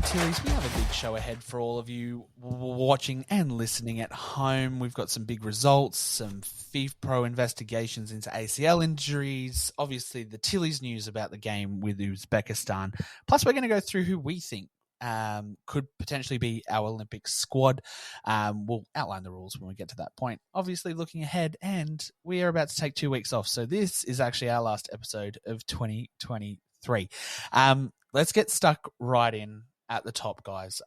Tillies, we have a big show ahead for all of you watching and listening at home. We've got some big results, some FIFA Pro investigations into ACL injuries, obviously the Tillies news about the game with Uzbekistan. Plus, we're going to go through who we think could potentially be our Olympic squad. We'll outline the rules when we get to that point. Obviously, looking ahead, and we are about to take 2 weeks off, so this is actually our last episode of 2023. Let's get stuck right in at the top, guys.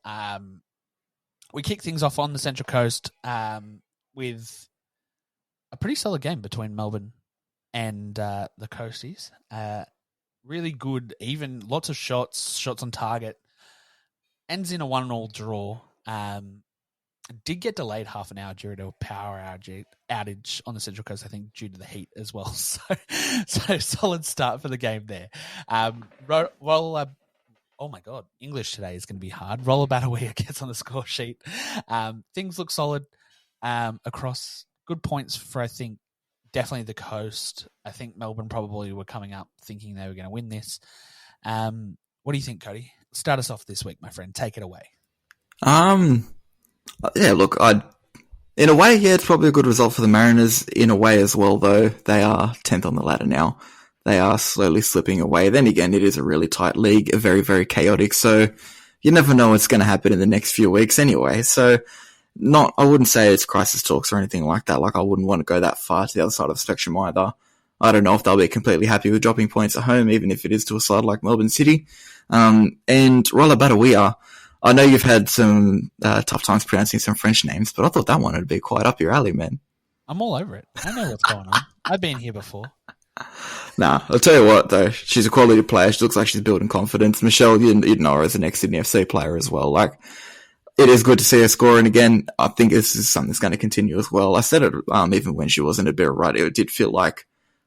We kick things off on the Central Coast with a pretty solid game between Melbourne and the Coasties. Really good, even lots of shots on target. Ends in a 1-1 draw. Did get delayed half an hour due to a power outage on the Central Coast, I think, due to the heat as well. So solid start for the game there. Oh my God, English today is going to be hard. Roller Batawea gets on the score sheet. Things look solid across. Good points for, I think, definitely the Coast. I think Melbourne probably were coming up thinking they were going to win this. What do you think, Cody? Start us off this week, my friend. Take it away. Yeah, look, in a way, yeah, it's probably a good result for the Mariners. In a way as well, though, they are 10th on the ladder now. They are slowly slipping away. Then again, it is a really tight league, very, very chaotic. So you never know what's going to happen in the next few weeks anyway. So I wouldn't say it's crisis talks or anything like that. Like, I wouldn't want to go that far to the other side of the spectrum either. I don't know if they'll be completely happy with dropping points at home, even if it is to a side like Melbourne City. And Roller Batawea, I know you've had some tough times pronouncing some French names, but I thought that one would be quite up your alley, man. I'm all over it. I know what's going on. I've been here before. Nah, I'll tell you what, though. She's a quality player. She looks like she's building confidence. Michelle, you'd know her as an ex-Sydney FC player as well. Like, it is good to see her scoring again. I think this is something that's going to continue as well. I said it even when she wasn't a bit of right. It did feel like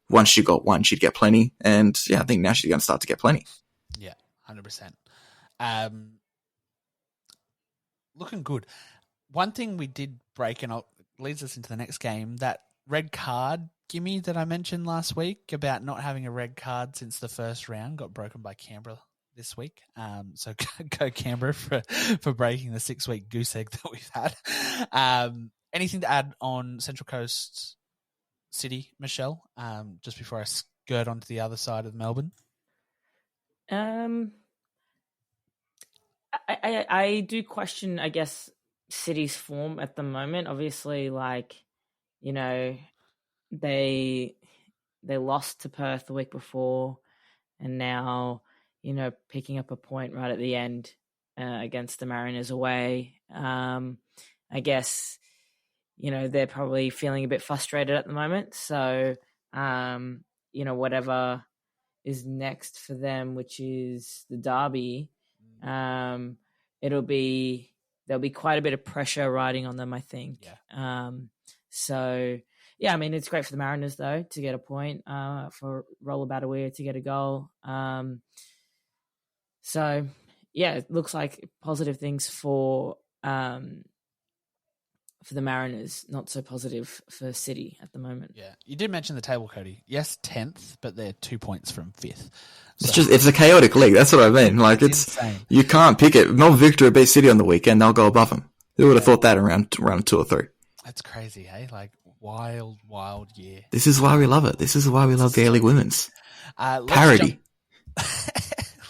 once she got one, she'd get plenty. And yeah, I think now she's going to start to get plenty. Yeah, 100%. Looking good. One thing we did break, and it leads us into the next game, that red card gimme that I mentioned last week about not having a red card since the first round got broken by Canberra this week. So go Canberra for breaking the 6-week goose egg that we've had. Anything to add on Central Coast City, Michelle, just before I skirt onto the other side of Melbourne? I do question, I guess, City's form at the moment. Obviously, like, you know, they lost to Perth the week before, and now, you know, picking up a point right at the end against the Mariners away. I guess, you know, they're probably feeling a bit frustrated at the moment. So, you know, whatever is next for them, which is the Derby, there'll be quite a bit of pressure riding on them, I think. Yeah. So yeah, I mean, it's great for the Mariners though to get a point, for Roller Batawea to get a goal. So yeah, it looks like positive things for the Mariners, not so positive for City at the moment. Yeah, you did mention the table, Cody. Yes, 10th, but they're 2 points from 5th. So it's a chaotic league. That's what I mean. Like, it's insane. You can't pick it. Melbourne Victory beat City on the weekend. They'll go above them. Who would have thought that around 2 or 3? That's crazy, hey? Like, wild year. This is why we love it. This is why we love the A-League Women's. Parody.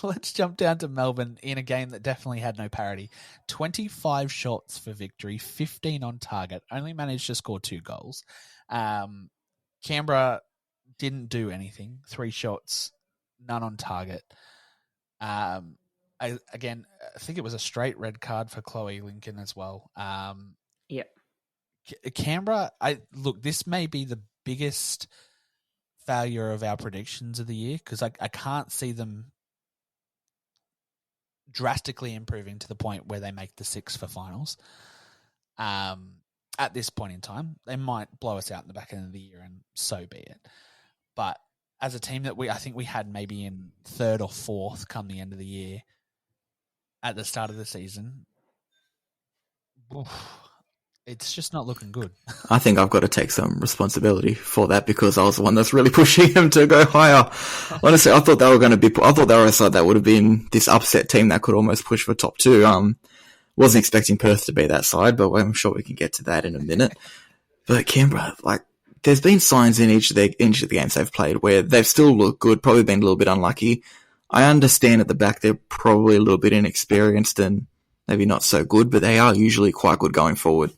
Let's jump down to Melbourne in a game that definitely had no parity. 25 shots for victory, 15 on target, only managed to score 2 goals. Canberra didn't do anything, 3 shots, none on target. I think it was a straight red card for Chloe Lincoln as well. Yep. Canberra, this may be the biggest failure of our predictions of the year, because I can't see them drastically improving to the point where they make the 6 for finals. At this point in time, they might blow us out in the back end of the year, and so be it. But as a team that I think we had maybe in 3rd or 4th come the end of the year, at the start of the season, It's just not looking good. I think I've got to take some responsibility for that because I was the one that's really pushing him to go higher. Honestly, I thought they were a side that would have been this upset team that could almost push for top 2. Wasn't expecting Perth to be that side, but I'm sure we can get to that in a minute. But Canberra, there's been signs in each of the games they've played where they've still looked good, probably been a little bit unlucky. I understand at the back they're probably a little bit inexperienced and maybe not so good, but they are usually quite good going forward.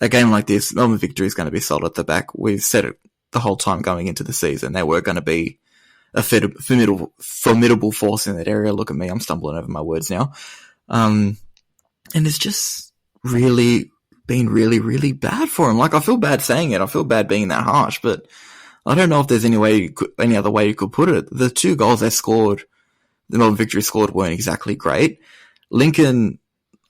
A game like this, Melbourne Victory is going to be solid at the back. We've said it the whole time going into the season. They were going to be a formidable force in that area. Look at me, I'm stumbling over my words now. And it's just really been really, really bad for him. I feel bad saying it. I feel bad being that harsh, but I don't know if there's any other way you could put it. The 2 goals they scored, the Melbourne Victory scored, weren't exactly great. Lincoln,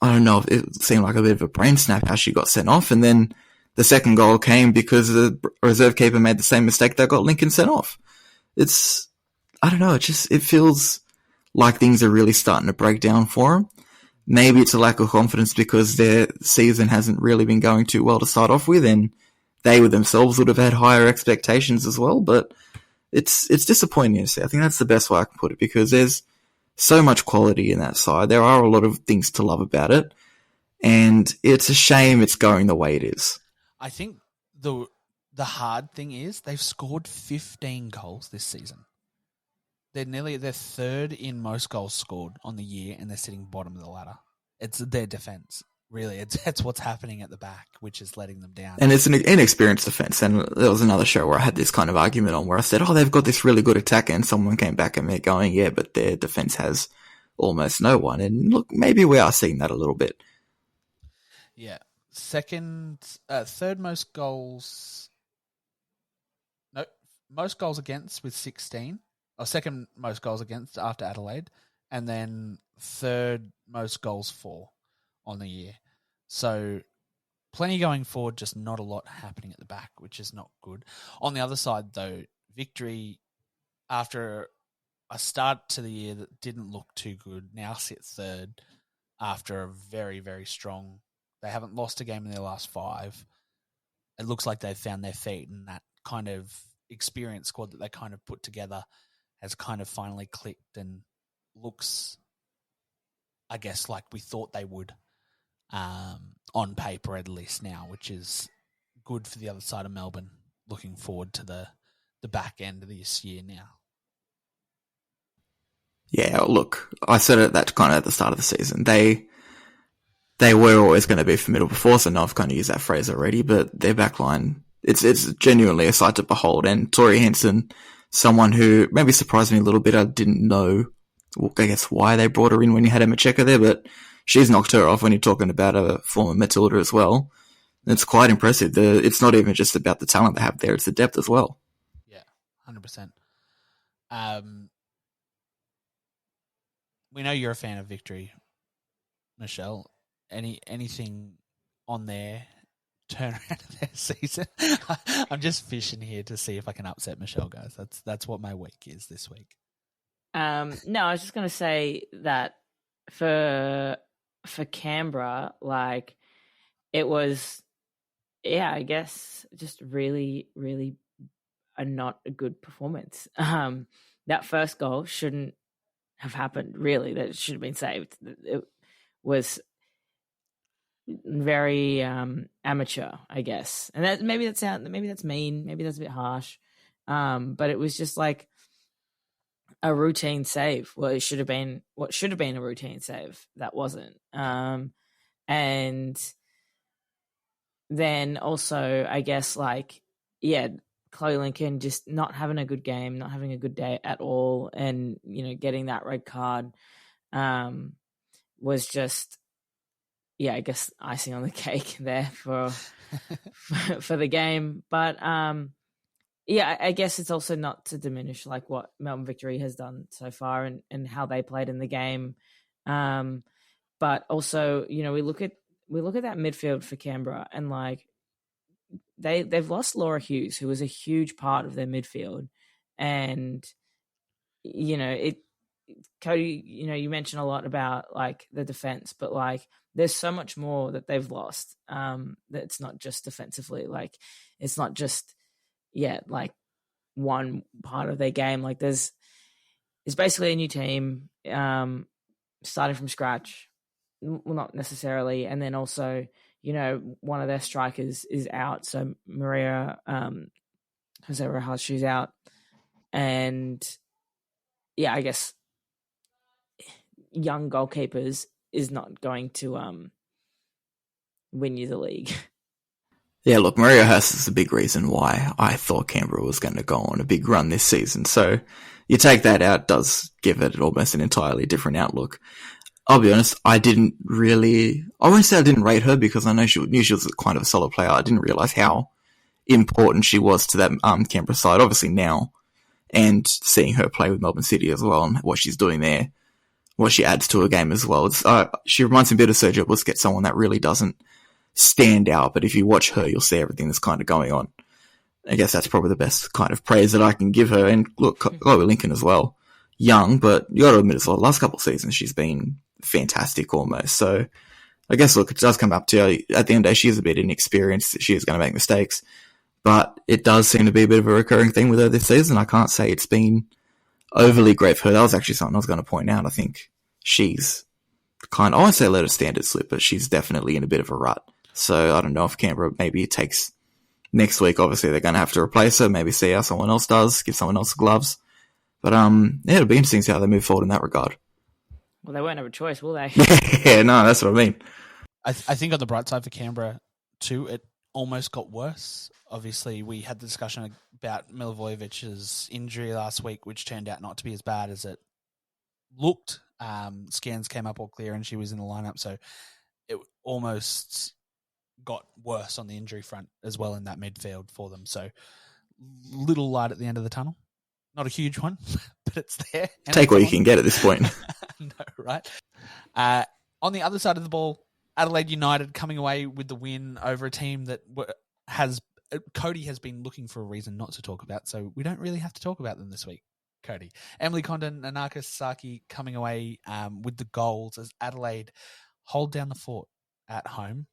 I don't know, it seemed like a bit of a brain snap how she got sent off, and then the second goal came because the reserve keeper made the same mistake that got Lincoln sent off. I don't know, it feels like things are really starting to break down for them. Maybe it's a lack of confidence because their season hasn't really been going too well to start off with, and they themselves would have had higher expectations as well, but it's disappointing to see. I think that's the best way I can put it because there's so much quality in that side. There are a lot of things to love about it, and it's a shame it's going the way it is. I think the hard thing is they've scored 15 goals this season. They're third in most goals scored on the year, and they're sitting bottom of the ladder. It's their defense. Really, it's what's happening at the back, which is letting them down. And it's an inexperienced defense. And there was another show where I had this kind of argument on where I said, they've got this really good attack, and someone came back at me going, yeah, but their defense has almost no one. And look, maybe we are seeing that a little bit. Yeah. Third most goals. No, most goals against with 16. Or second most goals against after Adelaide. And then third most goals for on the year. So plenty going forward, just not a lot happening at the back, which is not good. On the other side, though, Victory, after a start to the year that didn't look too good, now sit third after a very, very strong. They haven't lost a game in their last 5. It looks like they've found their feet, and that kind of experienced squad that they kind of put together has kind of finally clicked and looks, I guess, like we thought they would. On paper at least now, which is good for the other side of Melbourne. Looking forward to the back end of this year now. Yeah, look, I said it that kind of at the start of the season. They were always going to be a formidable force, and I've kind of used that phrase already, but their backline, it's genuinely a sight to behold. And Tori Hansen, someone who maybe surprised me a little bit. I didn't know, I guess, why they brought her in when you had Emma Checker there, but she's knocked her off when you're talking about a former Matilda as well. It's quite impressive. It's not even just about the talent they have there, it's the depth as well. Yeah, 100%. We know you're a fan of Victory, Michelle. Anything on their turnaround of their season? I'm just fishing here to see if I can upset Michelle, guys. That's what my week is this week. No, I was just going to say that for Canberra, it was, I guess, just really, really not a good performance. That first goal shouldn't have happened, really. That should have been saved. It was very amateur, I guess. And that maybe that's mean, maybe that's a bit harsh. But it was just like a routine save. Well, it should have been a routine save. That wasn't. And then also, I guess, Chloe Lincoln just not having a good game, not having a good day at all, and getting that red card was just, I guess, icing on the cake there for the game. But I guess it's also not to diminish what Melbourne Victory has done so far and how they played in the game. But also, we look at that midfield for Canberra, and they've lost Laura Hughes, who was a huge part of their midfield, and Cody, you mentioned a lot about like the defense, but like there's so much more that they've lost. That it's not just defensively. Like it's not just like one part of their game. Like it's basically a new team, starting from scratch. Well, not necessarily, and then also one of their strikers is out, so Maria Jose Rojas, she's out, and I guess young goalkeepers is not going to win you the league. Yeah, look, Maria Hurst is the big reason why I thought Canberra was going to go on a big run this season. So you take that out, does give it almost an entirely different outlook. I'll be honest, I wouldn't say I didn't rate her because I knew she was kind of a solid player. I didn't realise how important she was to that Canberra side, obviously now, and seeing her play with Melbourne City as well and what she's doing there, what she adds to a game as well. She reminds me a bit of Sergio Busquets, someone that really doesn't stand out, but if you watch her, you'll see everything that's kind of going on. I guess that's probably the best kind of praise that I can give her. And look, Chloe Lincoln as well. Young, but you got to admit as well, the last couple of seasons she's been fantastic almost. So I guess, look, it does come up to, at the end of the day, she is a bit inexperienced. She is going to make mistakes, but it does seem to be a bit of a recurring thing with her this season. I can't say it's been overly great for her. That was actually something I was going to point out. I think she's I won't say let her standard slip, but she's definitely in a bit of a rut. So I don't know if Canberra, maybe it takes next week. Obviously, they're going to have to replace her. Maybe see how someone else does, give someone else the gloves. But it'll be interesting to see how they move forward in that regard. Well, they won't have a choice, will they? Yeah, no, that's what I mean. I think on the bright side for Canberra too, it almost got worse. Obviously, we had the discussion about Milivojevic's injury last week, which turned out not to be as bad as it looked. Scans came up all clear and she was in the lineup, so it almost got worse on the injury front as well in that midfield for them. So little light at the end of the tunnel. Not a huge one, but it's there. Take what you can get at this point. No, right? On the other side of the ball, Adelaide United coming away with the win over a team that Cody has been looking for a reason not to talk about, so we don't really have to talk about them this week, Cody. Emily Condon and Anaka Sasaki coming away with the goals as Adelaide hold down the fort at home,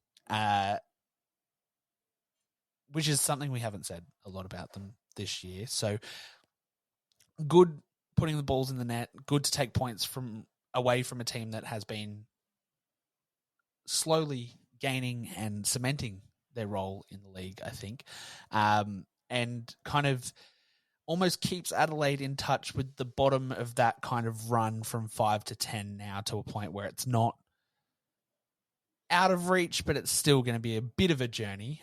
which is something we haven't said a lot about them this year. So good putting the balls in the net, good to take points away from a team that has been slowly gaining and cementing their role in the league, I think, and kind of almost keeps Adelaide in touch with the bottom of that kind of run from 5 to 10 now, to a point where it's not out of reach, but it's still going to be a bit of a journey.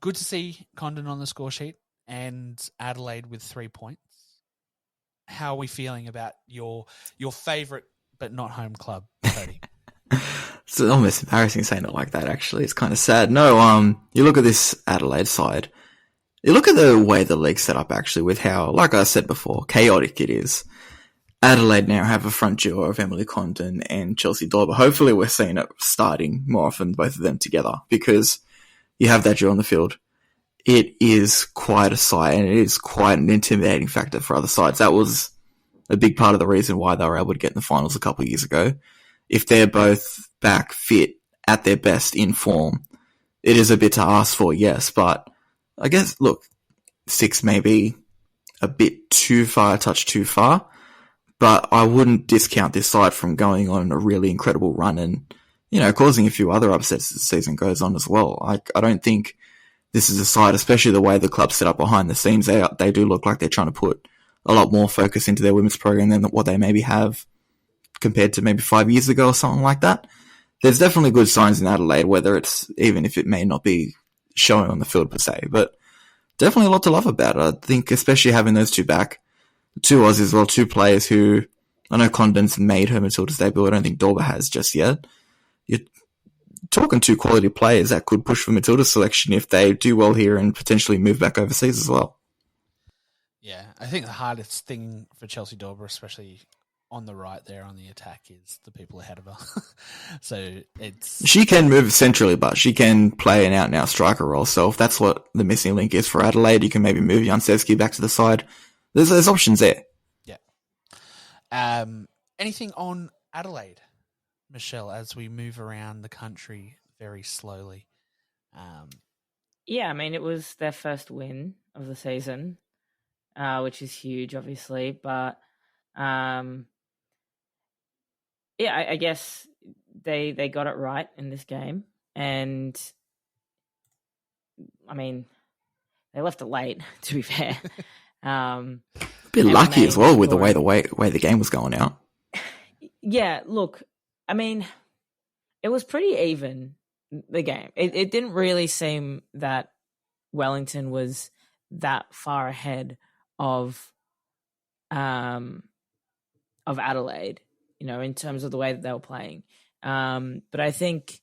Good to see Condon on the score sheet and Adelaide with 3 points. How are we feeling about your favourite but not home club, Cody? It's almost embarrassing saying it like that, actually. It's kind of sad. No, you look at this Adelaide side. You look at the way the league's set up, actually, with how, like I said before, chaotic it is. Adelaide now have a front duo of Emily Condon and Chelsea Dorber. Hopefully we're seeing it starting more often, both of them together, because you have that duo on the field. It is quite a sight, and it is quite an intimidating factor for other sides. That was a big part of the reason why they were able to get in the finals a couple of years ago. If they're both back fit, at their best, in form, it is a bit to ask for, yes, but I guess, look, 6 may be a bit too far, a touch too far, but I wouldn't discount this side from going on a really incredible run and, causing a few other upsets as the season goes on as well. I don't think this is a side, especially the way the club's set up behind the scenes, they do look like they're trying to put a lot more focus into their women's program than what they maybe have compared to maybe 5 years ago or something like that. There's definitely good signs in Adelaide, even if it may not be showing on the field per se, but definitely a lot to love about it. I think especially having those two back, 2 Aussies as well, 2 players who, I know Condon's made her Matildas debut, I don't think Dorber has just yet. You're talking 2 quality players that could push for Matilda's selection if they do well here and potentially move back overseas as well. Yeah, I think the hardest thing for Chelsea Dorber, especially on the right there on the attack, is the people ahead of her. So she can move centrally, but she can play an out-and-out striker role. So if that's what the missing link is for Adelaide, you can maybe move Jancevski back to the side. There's options there. Yeah. Anything on Adelaide, Michelle, as we move around the country very slowly? Yeah, I mean, it was their first win of the season, which is huge, obviously. But yeah, I guess they got it right in this game, and I mean, they left it late. To be fair, A bit lucky as well with the way the game was going out. Yeah, look, I mean, it was pretty even, the game. It didn't really seem that Wellington was that far ahead of Adelaide, in terms of the way that they were playing. But I think,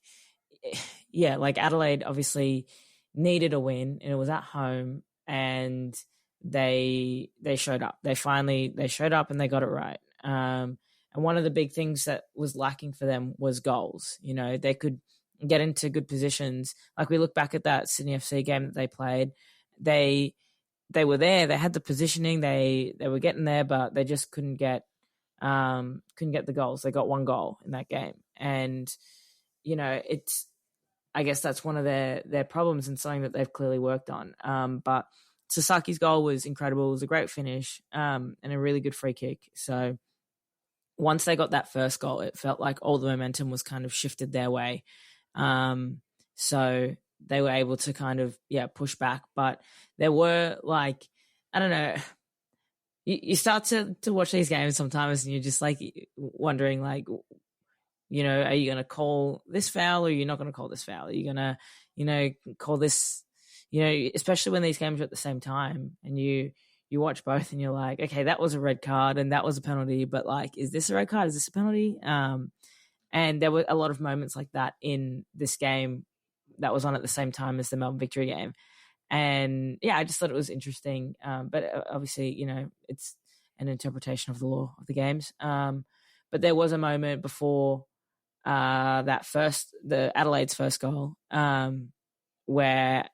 yeah, like Adelaide obviously needed a win, and it was at home, and they showed up. They showed up and they got it right. And one of the big things that was lacking for them was goals. They could get into good positions. Like we look back at that Sydney FC game that they played, they were there. They had the positioning. They were getting there, but they just couldn't get the goals. They got one goal in that game, and it's. I guess that's one of their problems and something that they've clearly worked on. But Sasaki's goal was incredible. It was a great finish and a really good free kick. So once they got that first goal, it felt like all the momentum was kind of shifted their way. So they were able to kind of, push back. But there were I don't know, you start to watch these games sometimes and you're just wondering are you going to call this foul or you're not going to call this foul? Are you going to, call this, especially when these games are at the same time and you watch both and you're like, okay, that was a red card and that was a penalty, but is this a red card? Is this a penalty? And there were a lot of moments like that in this game that was on at the same time as the Melbourne victory game. And yeah, I just thought it was interesting. But obviously, it's an interpretation of the law of the games. But there was a moment before the Adelaide's first goal, where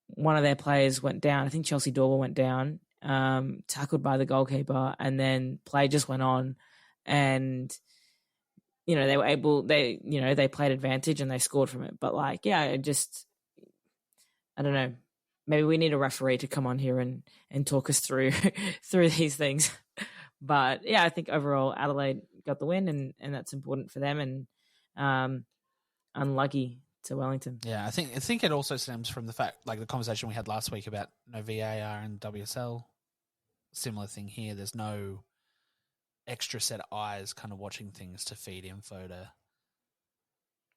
one of their players went down. I think Chelsea Dorber went down, tackled by the goalkeeper, and then play just went on, and they were able. They played advantage and they scored from it. But I don't know. Maybe we need a referee to come on here and talk us through these things. But yeah, I think overall Adelaide got the win, and that's important for them, and unlucky to Wellington. Yeah, I think it also stems from the fact, the conversation we had last week about no VAR and WSL. Similar thing here. There's no extra set of eyes kind of watching things to feed info to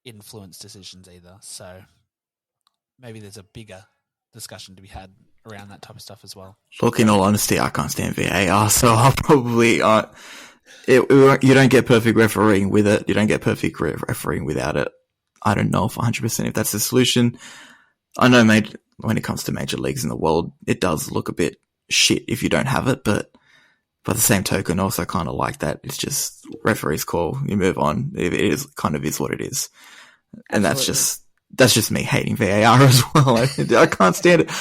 influence decisions either. So maybe there's a bigger discussion to be had around that type of stuff as well. Look, in all honesty, I can't stand VAR, so I'll probably... you don't get perfect refereeing with it. You don't get perfect refereeing without it. I don't know if 100% if that's the solution. I know when it comes to major leagues in the world, it does look a bit shit if you don't have it, but by the same token, also kind of like that. It's just referee's call. You move on. It is kind of is what it is. And Absolutely. that's just me hating VAR as well. I can't stand it.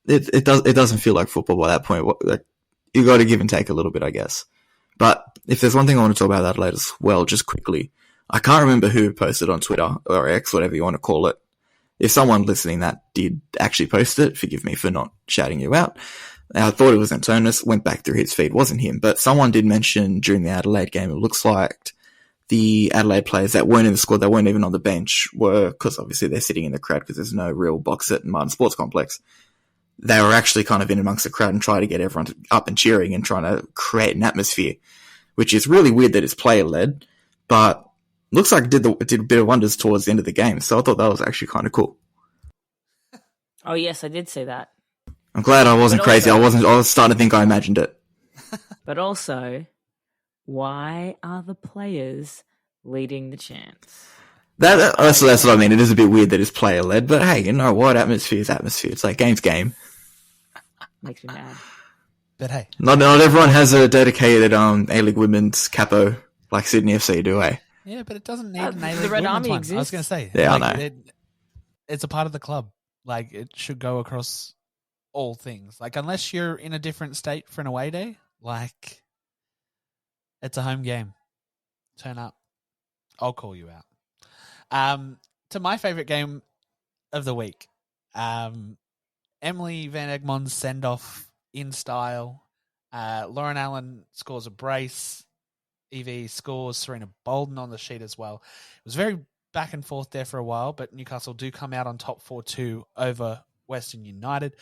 It doesn't feel like football by that point. You got to give and take a little bit, I guess. But if there's one thing I want to talk about Adelaide as well, just quickly, I can't remember who posted on Twitter or X, whatever you want to call it. If someone listening that did actually post it, forgive me for not shouting you out. I thought it was Antonis, went back through his feed, wasn't him. But someone did mention during the Adelaide game, it looks like the Adelaide players that weren't in the squad, that weren't even on the bench, were, because obviously they're sitting in the crowd because there's no real box at Martin Sports Complex. They were actually kind of in amongst the crowd and trying to get everyone up and cheering and trying to create an atmosphere, which is really weird that it's player-led, but looks like it did a bit of wonders towards the end of the game. So I thought that was actually kind of cool. Oh, yes, I did see that. I'm glad I wasn't crazy. I was starting to think I imagined it. But also, why are the players leading the chants? That's what I mean. It is a bit weird that it's player-led, but hey, you know what? Atmosphere is atmosphere. It's like game's game. Makes me mad. But hey. Not everyone has a dedicated A-League women's capo like Sydney FC do, eh? Yeah, but it doesn't need an A-League the Red women's Army one. exists. I was going to say. Yeah, I know. It's a part of the club. It should go across all things. Unless you're in a different state for an away day, It's a home game. Turn up. I'll call you out. To my favourite game of the week. Emily Van Egmont's send-off in style. Lauren Allen scores a brace. Evie scores. Serena Bolden on the sheet as well. It was very back and forth there for a while, but Newcastle do come out on top 4-2 over Western United.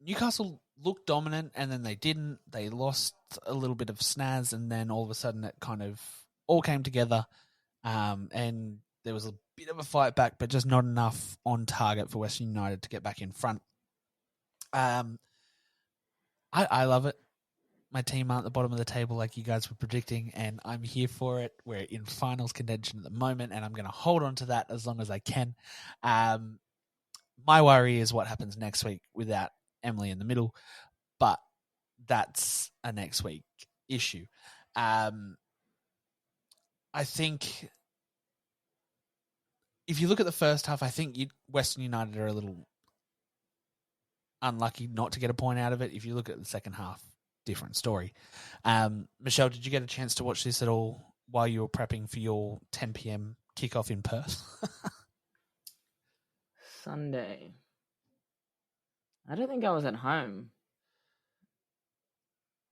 Newcastle looked dominant, and then they didn't. They lost a little bit of snaz, and then all of a sudden it kind of all came together, and there was a bit of a fight back, but just not enough on target for Western United to get back in front. I love it. My team aren't at the bottom of the table like you guys were predicting, and I'm here for it. We're in finals contention at the moment, and I'm going to hold on to that as long as I can. My worry is what happens next week without Emily in the middle, but that's a next week issue. I think if you look at the first half, I think Western United are a little unlucky not to get a point out of it. If you look at the second half, different story. Michelle, did you get a chance to watch this at all while you were prepping for your 10 p.m. kickoff in Perth? Sunday. I don't think I was at home.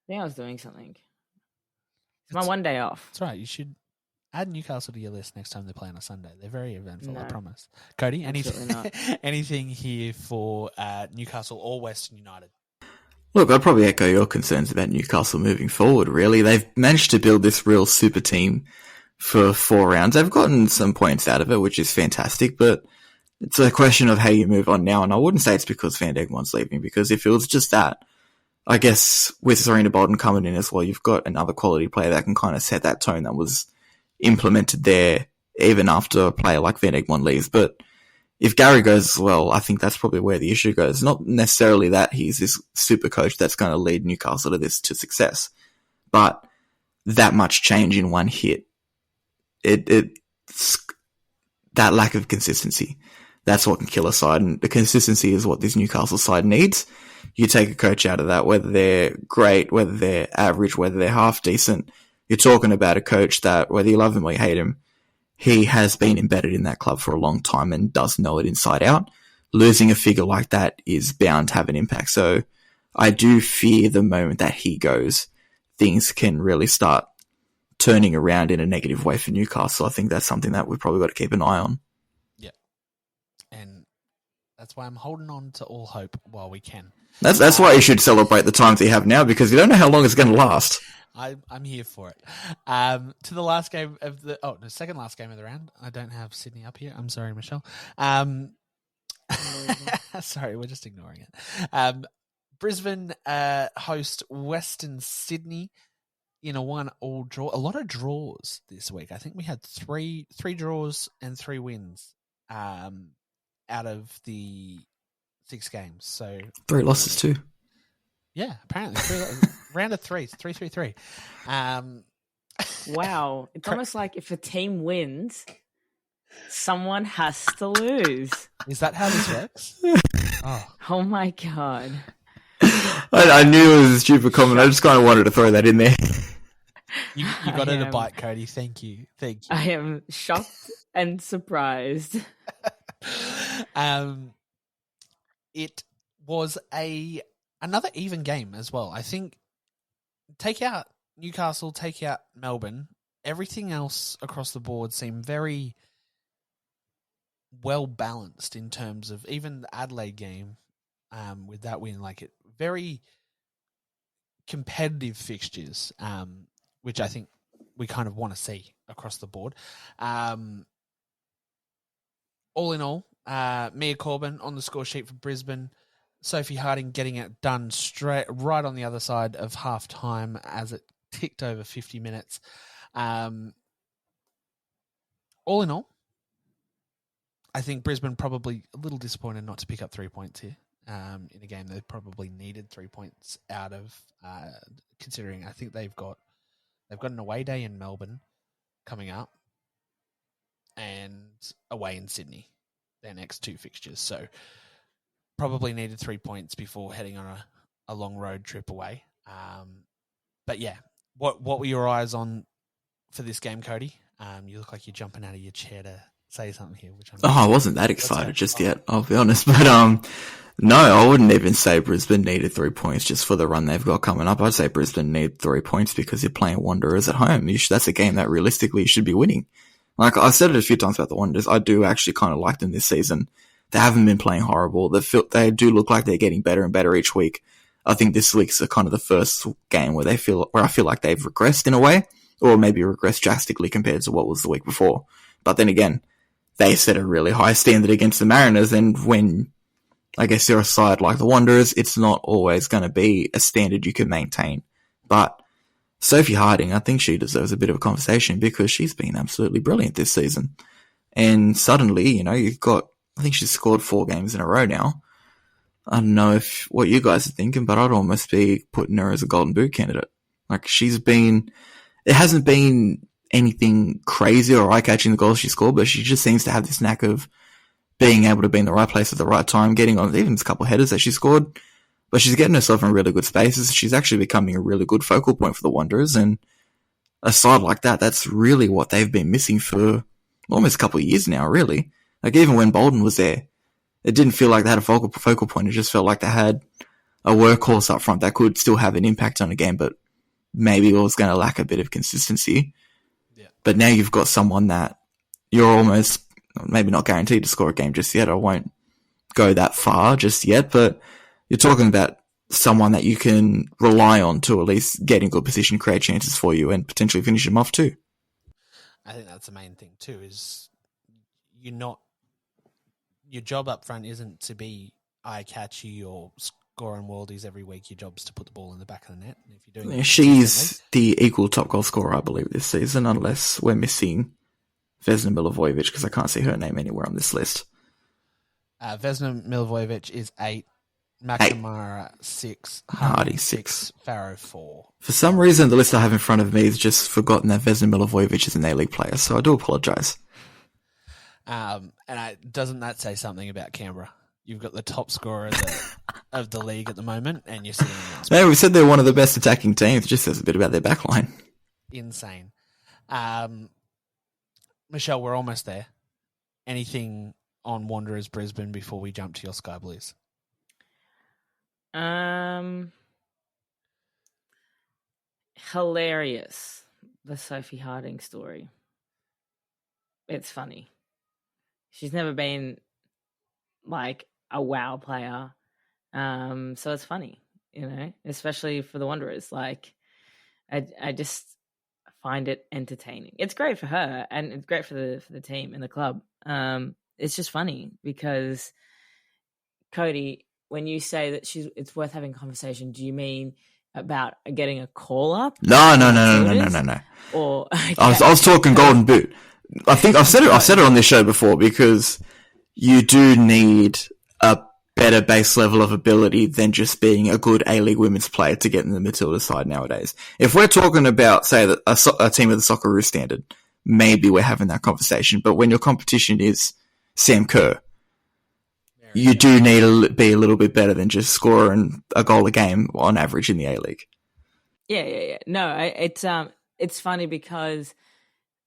I think I was doing something. It's my one day off. That's right. You should add Newcastle to your list next time they play on a Sunday. They're very eventful, No, I promise. Cody, absolutely not. anything here for Newcastle or Western United? Look, I'd probably echo your concerns about Newcastle moving forward, really. They've managed to build this real super team for 4 rounds. They've gotten some points out of it, which is fantastic, but it's a question of how you move on now, and I wouldn't say it's because Van Egmont's leaving, because if it was just that, I guess with Serena Bolden coming in as well, you've got another quality player that can kind of set that tone that was implemented there even after a player like Van Egmont leaves. But if Gary goes as well, I think that's probably where the issue goes. Not necessarily that he's this super coach that's going to lead Newcastle to success, but that much change in one hit, it's that lack of consistency. That's what can kill a side, and the consistency is what this Newcastle side needs. You take a coach out of that, whether they're great, whether they're average, whether they're half decent, you're talking about a coach that, whether you love him or you hate him, he has been embedded in that club for a long time and does know it inside out. Losing a figure like that is bound to have an impact. So I do fear the moment that he goes, things can really start turning around in a negative way for Newcastle. I think that's something that we've probably got to keep an eye on. Yeah. And that's why I'm holding on to all hope while we can. That's why you should celebrate the times you have now, because you don't know how long it's going to last. I'm here for it. To the last game of the second last game of the round. I don't have Sydney up here. I'm sorry, Michelle. Sorry, we're just ignoring it. Brisbane host Western Sydney in a 1-1 draw. A lot of draws this week. I think we had three draws and 3 wins out of the 6 games. So 3 losses too. Yeah, apparently. Round of 3, 3-3-3. Wow. It's almost like if a team wins, someone has to lose. Is that how this works? Oh my God. I knew it was a stupid comment. I just kind of wanted to throw that in there. You got it a bite, Cody. Thank you. I am shocked and surprised. It was another even game as well. I think take out Newcastle, take out Melbourne, everything else across the board seemed very well balanced in terms of even the Adelaide game with that win, very competitive fixtures, which I think we kind of want to see across the board. All in all, Mia Corbin on the score sheet for Brisbane. Sophie Harding getting it done right on the other side of half time as it ticked over 50 minutes. All in all, I think Brisbane probably a little disappointed not to pick up 3 points here in a game they probably needed 3 points out of, considering I think they've got an away day in Melbourne coming up and away in Sydney, their next 2 fixtures. So probably needed 3 points before heading on a long road trip away. But yeah, what were your eyes on for this game, Cody? You look like you're jumping out of your chair to say something here. I wasn't that excited just yet, I'll be honest. But no, I wouldn't even say Brisbane needed 3 points just for the run they've got coming up. I'd say Brisbane need 3 points because you're playing Wanderers at home. That's a game that realistically you should be winning. Like I've said it a few times about the Wanderers, I do actually kind of like them this season. They haven't been playing horrible. They do look like they're getting better and better each week. I think this week's kind of the first game where I feel like they've regressed in a way, or maybe regressed drastically compared to what was the week before. But then again, they set a really high standard against the Mariners, and when I guess you're a side like the Wanderers, it's not always going to be a standard you can maintain. But Sophie Harding, I think she deserves a bit of a conversation because she's been absolutely brilliant this season. And suddenly, you've got, I think she's scored 4 games in a row now. I don't know what you guys are thinking, but I'd almost be putting her as a Golden Boot candidate. Like it hasn't been anything crazy or eye-catching the goals she scored, but she just seems to have this knack of being able to be in the right place at the right time, getting on even a couple of headers that she scored, but she's getting herself in really good spaces. She's actually becoming a really good focal point for the Wanderers, and a side like that, that's really what they've been missing for almost a couple of years now, really. Like even when Bolden was there, it didn't feel like they had a focal point. It just felt like they had a workhorse up front that could still have an impact on a game, but maybe it was going to lack a bit of consistency. Yeah. But now you've got someone that you're almost maybe not guaranteed to score a game just yet. I won't go that far just yet, but you're talking about someone that you can rely on to at least get in good position, create chances for you, and potentially finish them off too. I think that's the main thing too, is your job up front isn't to be eye-catchy or scoring worldies every week. Your job's to put the ball in the back of the net. And if you're doing she's the equal top goal scorer, I believe, this season, unless we're missing Vesna Milivojevic, because I can't see her name anywhere on this list. Vesna Milivojevic is 8, McNamara 6, Hardy 6, Farrow 4. For some reason, the list I have in front of me has just forgotten that Vesna Milivojevic is an A-League player, so I do apologise. Doesn't that say something about Canberra? You've got the top scorer of the league at the moment, and you're sitting in last. Man, we said they're one of the best attacking teams. It just says a bit about their backline. Insane. Michelle, we're almost there. Anything on Wanderers Brisbane before we jump to your Sky Blues? Hilarious. The Sophie Harding story. It's funny. She's never been like a wow player. So it's funny, especially for the Wanderers. Like I just find it entertaining. It's great for her and it's great for the team and the club. It's just funny because Cody, when you say that it's worth having a conversation, do you mean about getting a call up? No. Or okay. I was talking Golden Boot. I think I've said it on this show before, because you do need a better base level of ability than just being a good A-League women's player to get in the Matildas side nowadays. If we're talking about, say, a team of the Socceroo standard, maybe we're having that conversation. But when your competition is Sam Kerr, you do need to be a little bit better than just scoring a goal a game on average in the A-League. Yeah. No, it's funny because,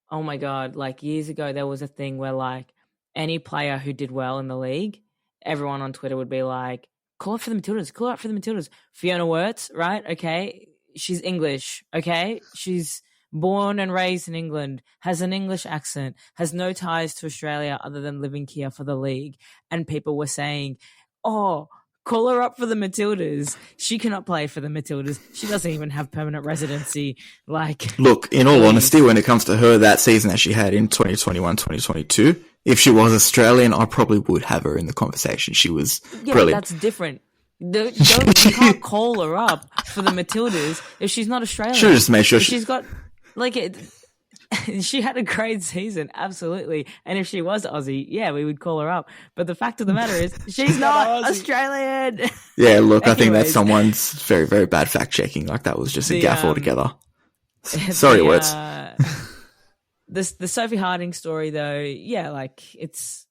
oh my God, like years ago there was a thing where like any player who did well in the league, everyone on Twitter would be like, call out for the Matildas. Fiona Wirtz, right? Okay. She's English. Okay. She's born and raised in England, has an English accent, has no ties to Australia other than living here for the league. And people were saying, oh, call her up for the Matildas. She cannot play for the Matildas. She doesn't even have permanent residency. Like, look, in all honesty, when it comes to her, that season that she had in 2021, 2022, if she was Australian, I probably would have her in the conversation. She was brilliant. That's different. You can't call her up for the Matildas if she's not Australian. Should just make sure she's got she had a great season, absolutely. And if she was Aussie, yeah, we would call her up. But the fact of the matter is, she's not Australian. Yeah, look, I think that's someone's very, very bad fact checking. Like that was just a gaffe altogether. Sorry, words. The Sophie Harding story, though, yeah, like it's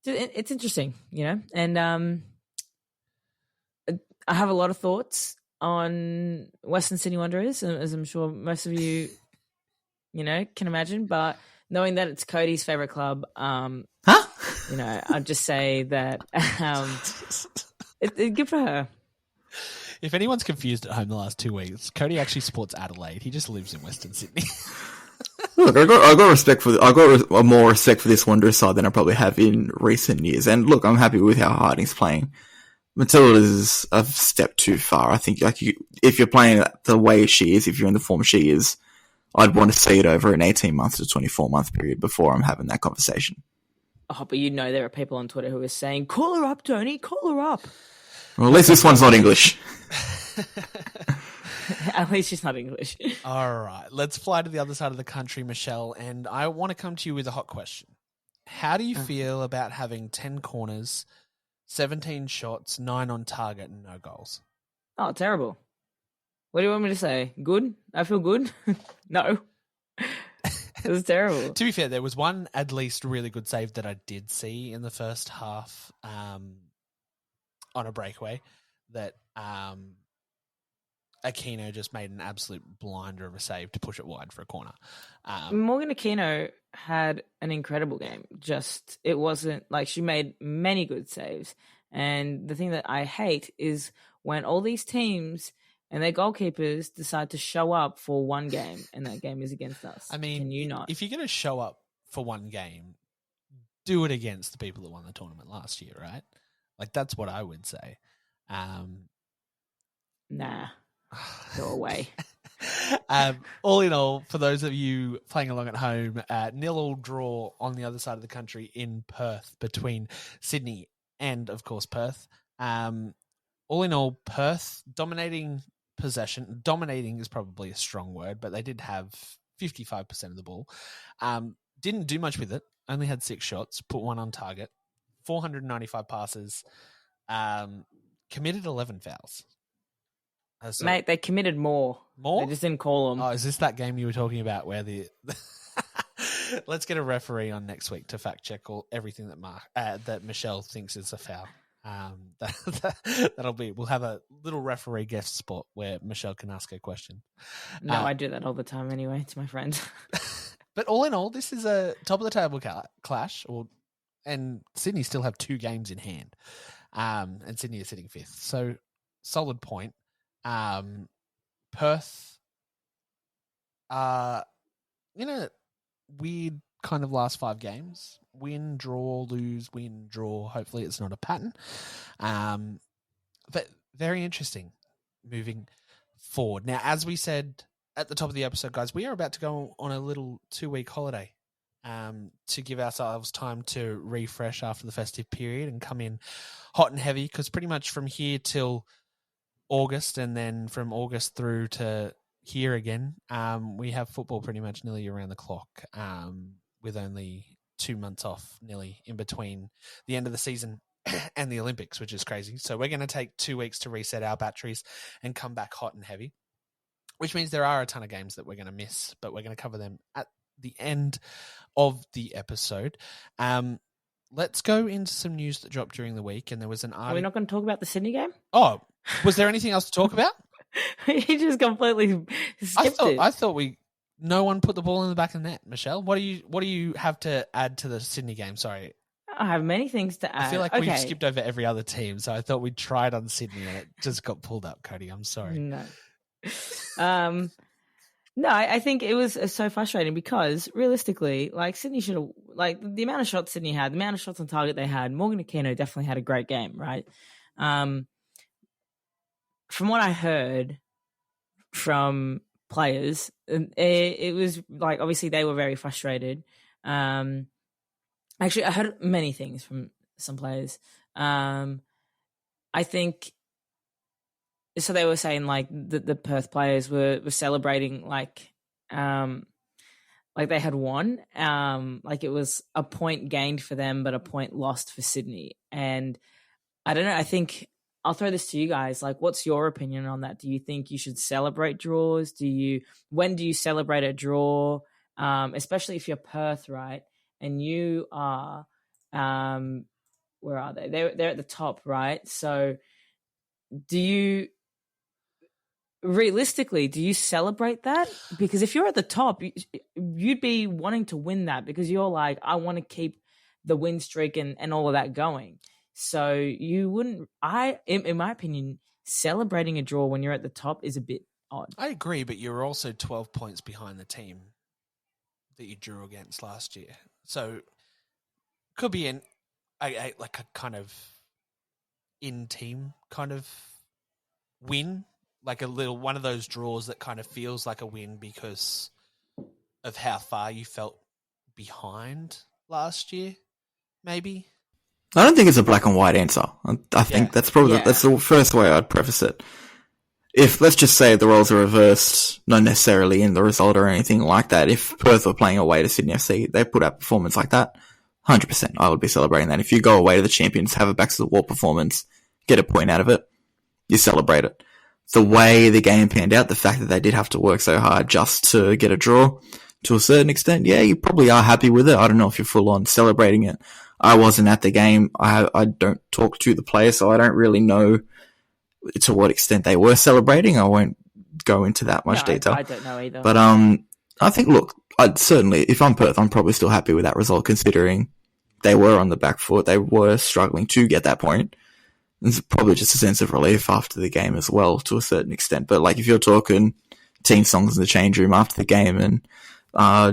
interesting, and I have a lot of thoughts. on Western Sydney Wanderers, as I'm sure most of you, can imagine. But knowing that it's Cody's favorite club, Huh? I'd just say that it's good for her. If anyone's confused at home the last 2 weeks, Cody actually supports Adelaide. He just lives in Western Sydney. Look, I got respect for. I got more respect for this Wanderers side than I probably have in recent years. And look, I'm happy with how Harding's playing. Matildas is a step too far. I think if you're playing the way she is, if you're in the form she is, I'd want to see it over an 18-month to 24-month period before I'm having that conversation. Oh, but there are people on Twitter who are saying, "Call her up, Tony. Call her up." Well, at least this one's not English. At least she's not English. All right, let's fly to the other side of the country, Michelle. And I want to come to you with a hot question. How do you feel about having 10 corners, 17 shots, 9 on target, and no goals? Oh, terrible. What do you want me to say? Good? I feel good? No. It was terrible. To be fair, there was one at least really good save that I did see in the first half on a breakaway that Aquino just made an absolute blinder of a save to push it wide for a corner. Morgan Aquino had an incredible game. It wasn't like she made many good saves. And the thing that I hate is when all these teams and their goalkeepers decide to show up for one game, and that game is against us. I mean, can you not? If you're going to show up for one game, do it against the people that won the tournament last year, right? Like, that's what I would say. Nah, go away. All in all, for those of you playing along at home, 0-0 draw on the other side of the country in Perth between Sydney and, of course, Perth. All in all, Perth dominating possession. Dominating is probably a strong word, but they did have 55% of the ball. Didn't do much with it. Only had 6 shots, put 1 on target, 495 passes, committed 11 fouls. Mate, they committed more. More? They just didn't call them. Oh, is this that game you were talking about where the... Let's get a referee on next week to fact check everything that Michelle thinks is a foul. That'll be. We'll have a little referee guest spot where Michelle can ask a question. No, I do that all the time anyway to my friends. But all in all, this is a top of the table clash. And Sydney still have 2 games in hand, and Sydney is sitting 5th. So solid point. Perth, in a weird kind of last 5 games. Win, draw, lose, win, draw. Hopefully it's not a pattern. But very interesting moving forward. Now, as we said at the top of the episode, guys, we are about to go on a little 2-week holiday to give ourselves time to refresh after the festive period and come in hot and heavy, because pretty much from here till August and then from August through to here again, we have football pretty much nearly around the clock, with only 2 months off nearly in between the end of the season and the Olympics, which is crazy. So we're going to take 2 weeks to reset our batteries and come back hot and heavy, which means there are a ton of games that we're going to miss, but we're going to cover them at the end of the episode. Let's go into some news that dropped during the week, and there was an article. Are we not going to talk about the Sydney game? Oh, was there anything else to talk about? He just completely skipped it. I thought no one put the ball in the back of the net. Michelle, what do you have to add to the Sydney game? Sorry. I have many things to add. I feel like we've skipped over every other team, so I thought we'd tried on Sydney and it just got pulled up, Cody. I'm sorry. No. No, I think it was so frustrating because realistically, like Sydney should have, like the amount of shots Sydney had, the amount of shots on target they had, Morgan Aquino definitely had a great game, right? From what I heard from players, it was like, obviously they were very frustrated. Actually, I heard many things from some players. I think, so they were saying like the Perth players were celebrating like they had won, like it was a point gained for them, but a point lost for Sydney. And I don't know, I think I'll throw this to you guys. Like, what's your opinion on that? Do you think you should celebrate draws? When do you celebrate a draw? Especially if you're Perth, right? And you are, where are they? They're at the top, right? So do you realistically, do you celebrate that? Because if you're at the top, you'd be wanting to win that because you're like, I want to keep the win streak and all of that going. So you wouldn't, in my opinion, celebrating a draw when you're at the top is a bit odd. I agree, but you're also 12 points behind the team that you drew against last year. So could be like a kind of in-team kind of win, like a little one of those draws that kind of feels like a win because of how far you felt behind last year, maybe. I don't think it's a black and white answer. I think that's probably that's the first way I'd preface it. If, let's just say, the roles are reversed, not necessarily in the result or anything like that, if Perth were playing away to Sydney FC, they put out a performance like that, 100% I would be celebrating that. If you go away to the champions, have a back-to-the-wall performance, get a point out of it, you celebrate it. The way the game panned out, the fact that they did have to work so hard just to get a draw, to a certain extent, yeah, you probably are happy with it. I don't know if you're full-on celebrating it. I wasn't at the game. I don't talk to the players, so I don't really know to what extent they were celebrating. I won't go into that much detail. I don't know either. But I think, look, I'd certainly, if I'm Perth, I'm probably still happy with that result considering they were on the back foot. They were struggling to get that point. It's probably just a sense of relief after the game as well, to a certain extent. But like if you're talking team songs in the change room after the game and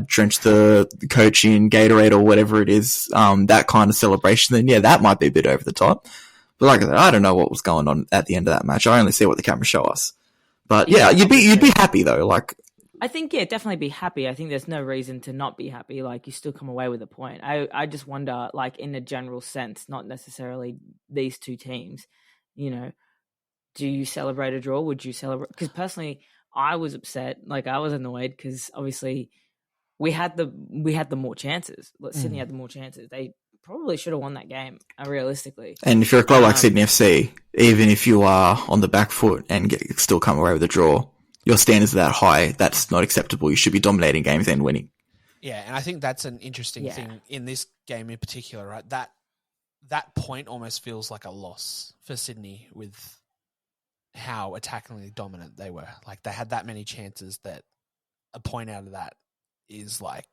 drench the coach in Gatorade or whatever it is, that kind of celebration, then yeah, that might be a bit over the top. But like I said, I don't know what was going on at the end of that match. I only see what the cameras show us. But yeah, you'd be happy though. Like, I think, yeah, definitely be happy. I think there's no reason to not be happy. Like, you still come away with a point. I just wonder, like, in a general sense, not necessarily these two teams, you know, do you celebrate a draw? Would you celebrate? Because personally, I was upset. Like, I was annoyed because obviously we had the more chances. Sydney had the more chances. They probably should have won that game, realistically. And if you're a club like Sydney FC, even if you are on the back foot and still come away with a draw, your standards are that high, that's not acceptable. You should be dominating games and winning. Yeah, and I think that's an interesting thing in this game in particular, right? That point almost feels like a loss for Sydney with how attackingly dominant they were. Like, they had that many chances that a point out of that is like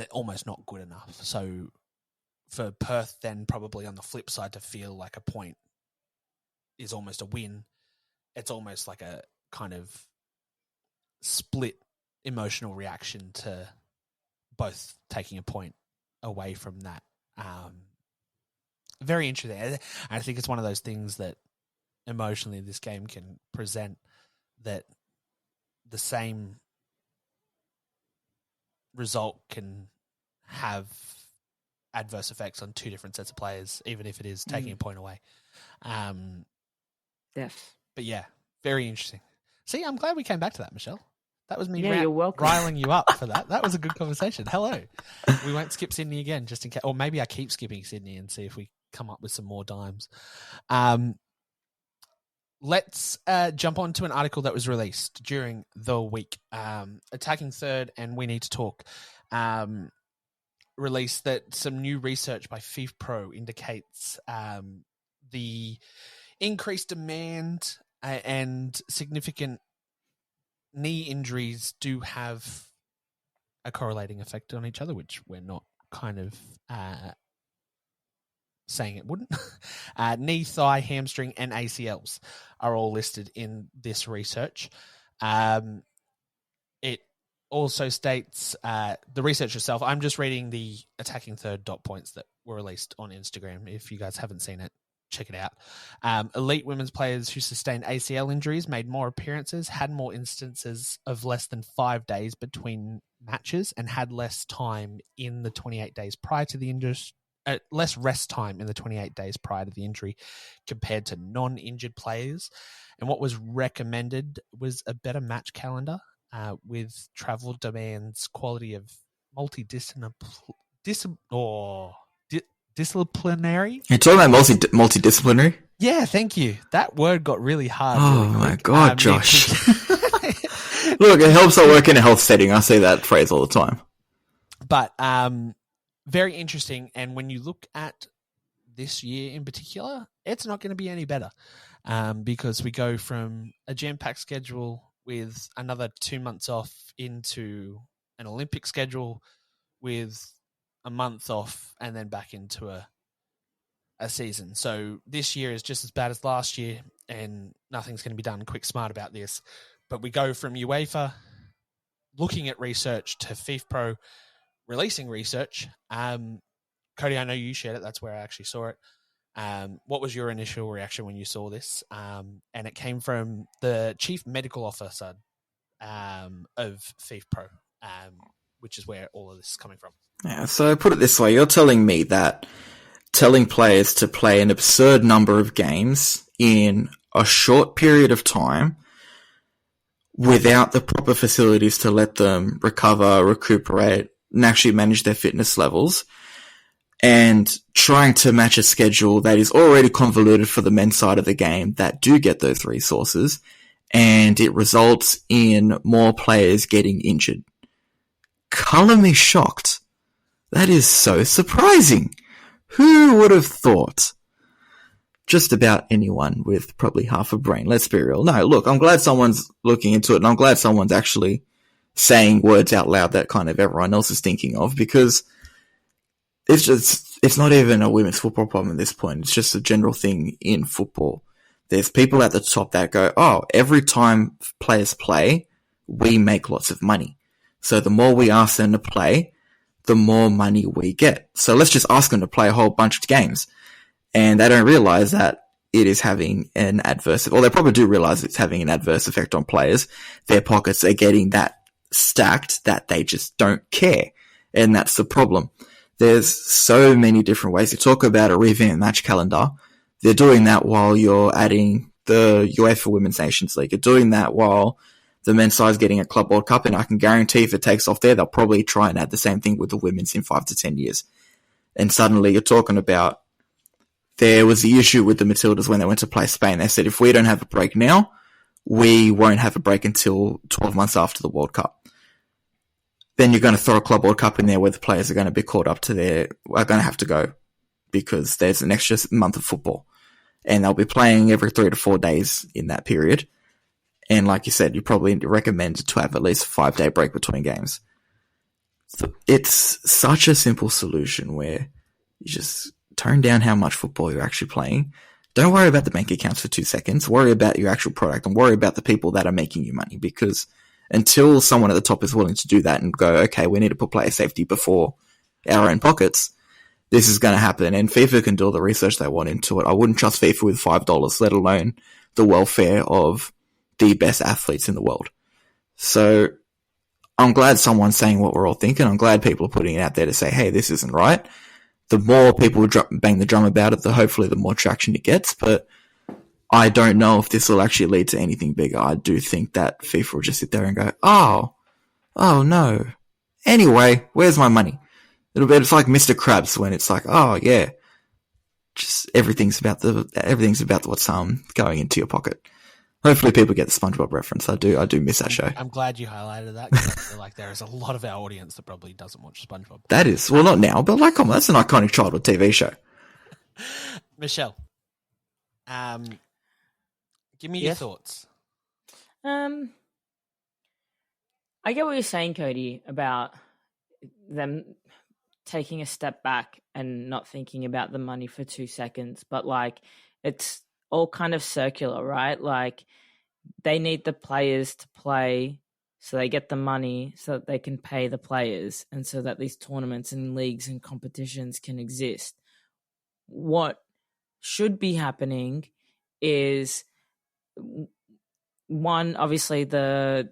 almost not good enough. So for Perth then probably on the flip side to feel like a point is almost a win, it's almost like a kind of split emotional reaction to both taking a point away from that. Very interesting. I think it's one of those things that emotionally this game can present, that the same result can have adverse effects on two different sets of players, even if it is taking a point away. But yeah, very interesting. See, I'm glad we came back to that, Michelle. That was me you're welcome. riling you up for that. That was a good conversation. Hello. We won't skip Sydney again, just in case. Or maybe I keep skipping Sydney and see if we come up with some more dimes. Let's jump on to an article that was released during the week. Attacking Third and We Need to Talk released that some new research by FIFA Pro indicates the increased demand and significant knee injuries do have a correlating effect on each other, which we're not kind of saying it wouldn't. Knee, thigh, hamstring, and ACLs are all listed in this research. It also states the research itself. I'm just reading the Attacking Third dot points that were released on Instagram. If you guys haven't seen it, check it out. Elite women's players who sustained ACL injuries made more appearances, had more instances of less than 5 days between matches, and had less time in the 28 days prior to the injury. Less rest time in the 28 days prior to the injury compared to non-injured players. And what was recommended was a better match calendar with travel demands, quality of disciplinary. You're talking about multidisciplinary? Yeah, thank you. That word got really hard. Oh really my God, Josh. Look, it helps I work in a health setting. I say that phrase all the time. But very interesting. And when you look at this year in particular, it's not going to be any better because we go from a jam-packed schedule with another 2 months off into an Olympic schedule, with a month off and then back into a season. So this year is just as bad as last year, and nothing's going to be done quick smart about this. But we go from UEFA looking at research to FIFA Pro releasing research. Cody, I know you shared it. That's where I actually saw it. What was your initial reaction when you saw this? And it came from the chief medical officer of FIFA Pro, which is where all of this is coming from. Yeah, so put it this way, you're telling me that telling players to play an absurd number of games in a short period of time without the proper facilities to let them recover, recuperate, and actually manage their fitness levels, and trying to match a schedule that is already convoluted for the men's side of the game that do get those resources, and it results in more players getting injured. Colour me shocked. That is so surprising. Who would have thought? Just about anyone with probably half a brain. Let's be real. No, look, I'm glad someone's looking into it, and I'm glad someone's actually saying words out loud that kind of everyone else is thinking of, because it's not even a women's football problem at this point. It's just a general thing in football. There's people at the top that go, oh, every time players play, we make lots of money. So the more we ask them to play, the more money we get. So let's just ask them to play a whole bunch of games. And they don't realize that it is having an adverse, or they probably do realize it's having an adverse effect on players. Their pockets are getting that stacked that they just don't care. And that's the problem. There's so many different ways to talk about a revamped match calendar. They're doing that while you're adding the UEFA Women's Nations League. You're doing that while the men's side is getting a Club World Cup, and I can guarantee if it takes off there, they'll probably try and add the same thing with the women's in 5 to 10 years. And suddenly you're talking about, there was the issue with the Matildas when they went to play Spain. They said, if we don't have a break now, we won't have a break until 12 months after the World Cup. Then you're going to throw a Club World Cup in there where the players are going to be caught up to are going to have to go because there's an extra month of football. And they'll be playing every 3 to 4 days in that period. And like you said, you probably recommend to have at least a 5-day break between games. So it's such a simple solution where you just tone down how much football you're actually playing. Don't worry about the bank accounts for 2 seconds. Worry about your actual product and worry about the people that are making you money, because until someone at the top is willing to do that and go, okay, we need to put player safety before our own pockets, this is going to happen. And FIFA can do all the research they want into it. I wouldn't trust FIFA with $5, let alone the welfare of the best athletes in the world. So I'm glad someone's saying what we're all thinking. I'm glad people are putting it out there to say, hey, this isn't right. The more people bang the drum about it, hopefully the more traction it gets. But I don't know if this will actually lead to anything bigger. I do think that FIFA will just sit there and go, oh no. Anyway, where's my money? It's like Mr. Krabs when it's like, oh yeah, just everything's about what's going into your pocket. Hopefully people get the SpongeBob reference. I do miss that show. I'm glad you highlighted that, because I feel like there is a lot of our audience that probably doesn't watch SpongeBob. That is, well, not now, but like, that's an iconic childhood TV show. Michelle, give me your thoughts. I get what you're saying, Cody, about them taking a step back and not thinking about the money for 2 seconds, but like, it's all kind of circular, right? Like, they need the players to play so they get the money so that they can pay the players, and so that these tournaments and leagues and competitions can exist. What should be happening is, one, obviously what's the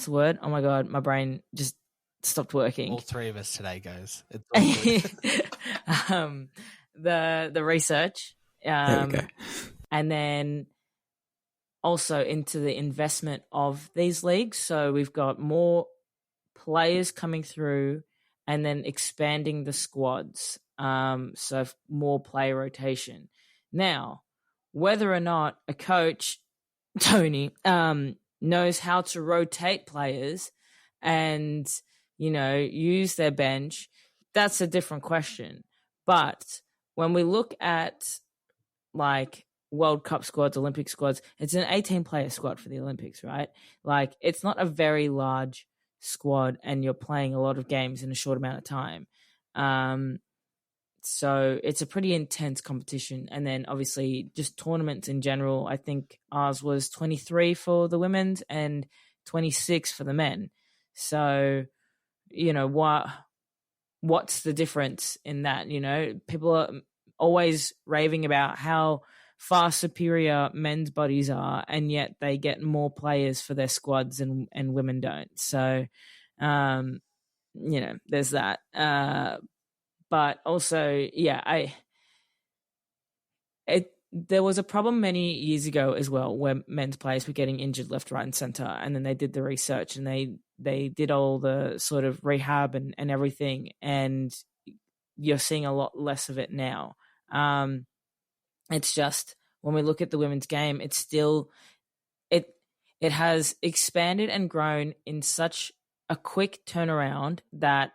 word? Oh my God, my brain just stopped working. All three of us today, guys. The research, There we go. and then also into the investment of these leagues. So we've got more players coming through, and then expanding the squads. So more player rotation. Now, whether or not a coach, Tony, knows how to rotate players and, use their bench, that's a different question. But when we look at, like, World Cup squads, Olympic squads, it's an 18-player squad for the Olympics, right? Like, it's not a very large squad, and you're playing a lot of games in a short amount of time. So it's a pretty intense competition. And then obviously just tournaments in general, I think ours was 23 for the women's and 26 for the men. So, you know, what's the difference in that? You know, people are always raving about how far superior men's bodies are, and yet they get more players for their squads and women don't. So, you know, there's that. But also, yeah, there was a problem many years ago as well where men's players were getting injured left, right, and center, and then they did the research and they did all the sort of rehab and everything, and you're seeing a lot less of it now. It's just when we look at the women's game, it's still it has expanded and grown in such a quick turnaround that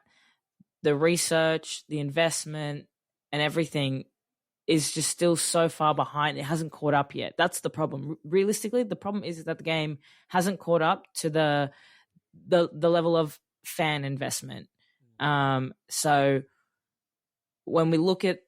the research, the investment, and everything is just still so far behind. It hasn't caught up yet. That's the problem. Realistically, the problem is that the game hasn't caught up to the level of fan investment. So when we look at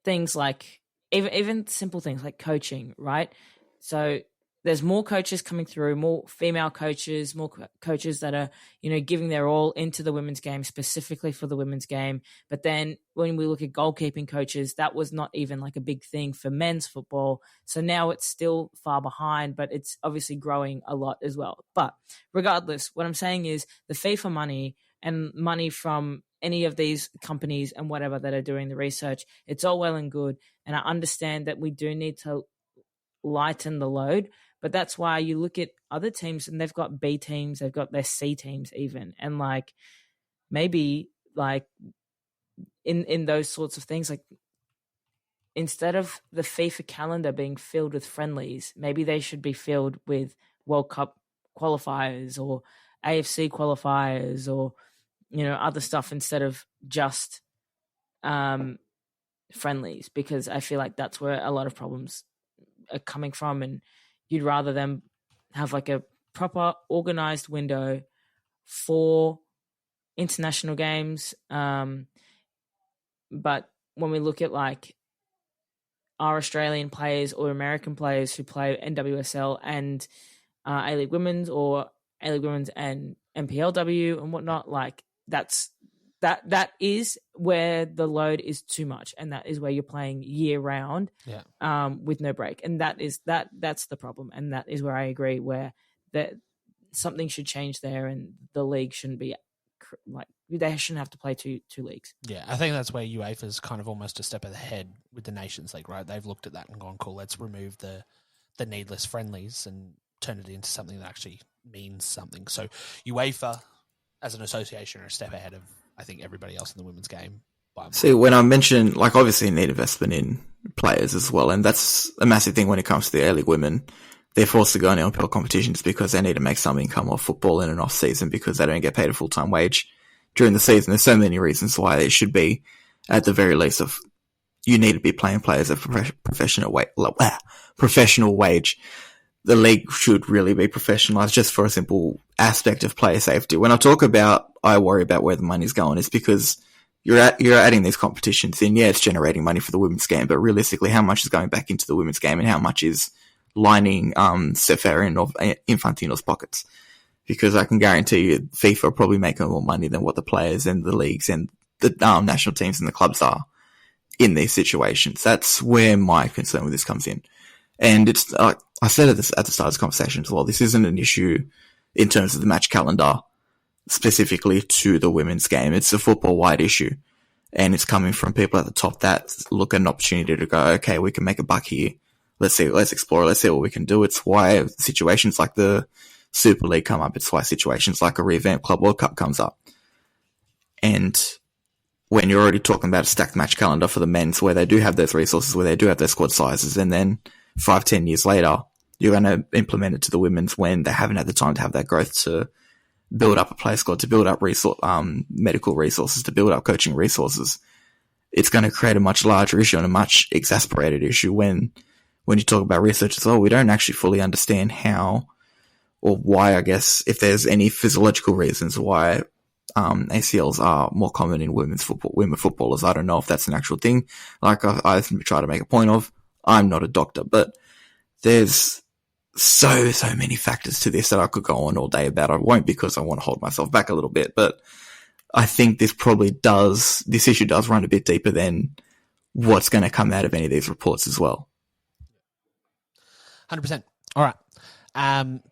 things like even simple things like coaching, right? So there's more coaches coming through, more female coaches, more coaches that are, you know, giving their all into the women's game, specifically for the women's game. But then when we look at goalkeeping coaches, that was not even like a big thing for men's football. So now it's still far behind, but it's obviously growing a lot as well. But regardless, what I'm saying is the FIFA money and money from any of these companies and whatever that are doing the research, it's all well and good. And I understand that we do need to lighten the load. But that's why you look at other teams and they've got B teams, they've got their C teams even. And like maybe like in those sorts of things, like instead of the FIFA calendar being filled with friendlies, maybe they should be filled with World Cup qualifiers or AFC qualifiers or, you know, other stuff instead of just friendlies, because I feel like that's where a lot of problems are coming from, and you'd rather them have like a proper organized window for international games. But when we look at like our Australian players or American players who play NWSL and A-League Women's or A-League Women's and MPLW and whatnot, like that is where the load is too much, and that is where you're playing year round, with no break, and that's the problem, and that is where I agree where that something should change there, and the league shouldn't be like they shouldn't have to play two leagues. Yeah, I think that's where UEFA's kind of almost a step ahead with the Nations League, right? They've looked at that and gone, cool, let's remove the needless friendlies and turn it into something that actually means something. So UEFA as an association are a step ahead of, I think, everybody else in the women's game. See, when I mentioned, like, obviously you need investment in players as well, and that's a massive thing when it comes to the A-League women. They're forced to go in LPL competitions because they need to make some income off football in an off-season because they don't get paid a full-time wage during the season. There's so many reasons why they should be, at the very least, of you need to be playing players at professional wage. The league should really be professionalized just for a simple aspect of player safety. When I talk about I worry about where the money's going, it's because you're adding these competitions in. Yeah, it's generating money for the women's game, but realistically, how much is going back into the women's game and how much is lining Ceferin or Infantino's pockets? Because I can guarantee you FIFA are probably making more money than what the players and the leagues and the national teams and the clubs are in these situations. That's where my concern with this comes in. And it's, I said at the start of this conversation as well, this isn't an issue in terms of the match calendar specifically to the women's game. It's a football-wide issue. And it's coming from people at the top that look at an opportunity to go, okay, we can make a buck here. Let's explore, let's see what we can do. It's why situations like the Super League come up. It's why situations like a revamped Club World Cup comes up. And when you're already talking about a stacked match calendar for the men's where they do have those resources, where they do have their squad sizes, and then 5-10 years later, you're going to implement it to the women's when they haven't had the time to have that growth to build up a play squad, to build up medical resources, to build up coaching resources. It's going to create a much larger issue and a much exasperated issue when when you talk about research as well, we don't actually fully understand how or why, I guess, if there's any physiological reasons why ACLs are more common in women footballers. I don't know if that's an actual thing. Like I try to make a point of, I'm not a doctor, but there's so many factors to this that I could go on all day about. I won't, because I want to hold myself back a little bit, but I think this issue does run a bit deeper than what's going to come out of any of these reports as well. 100%. All right.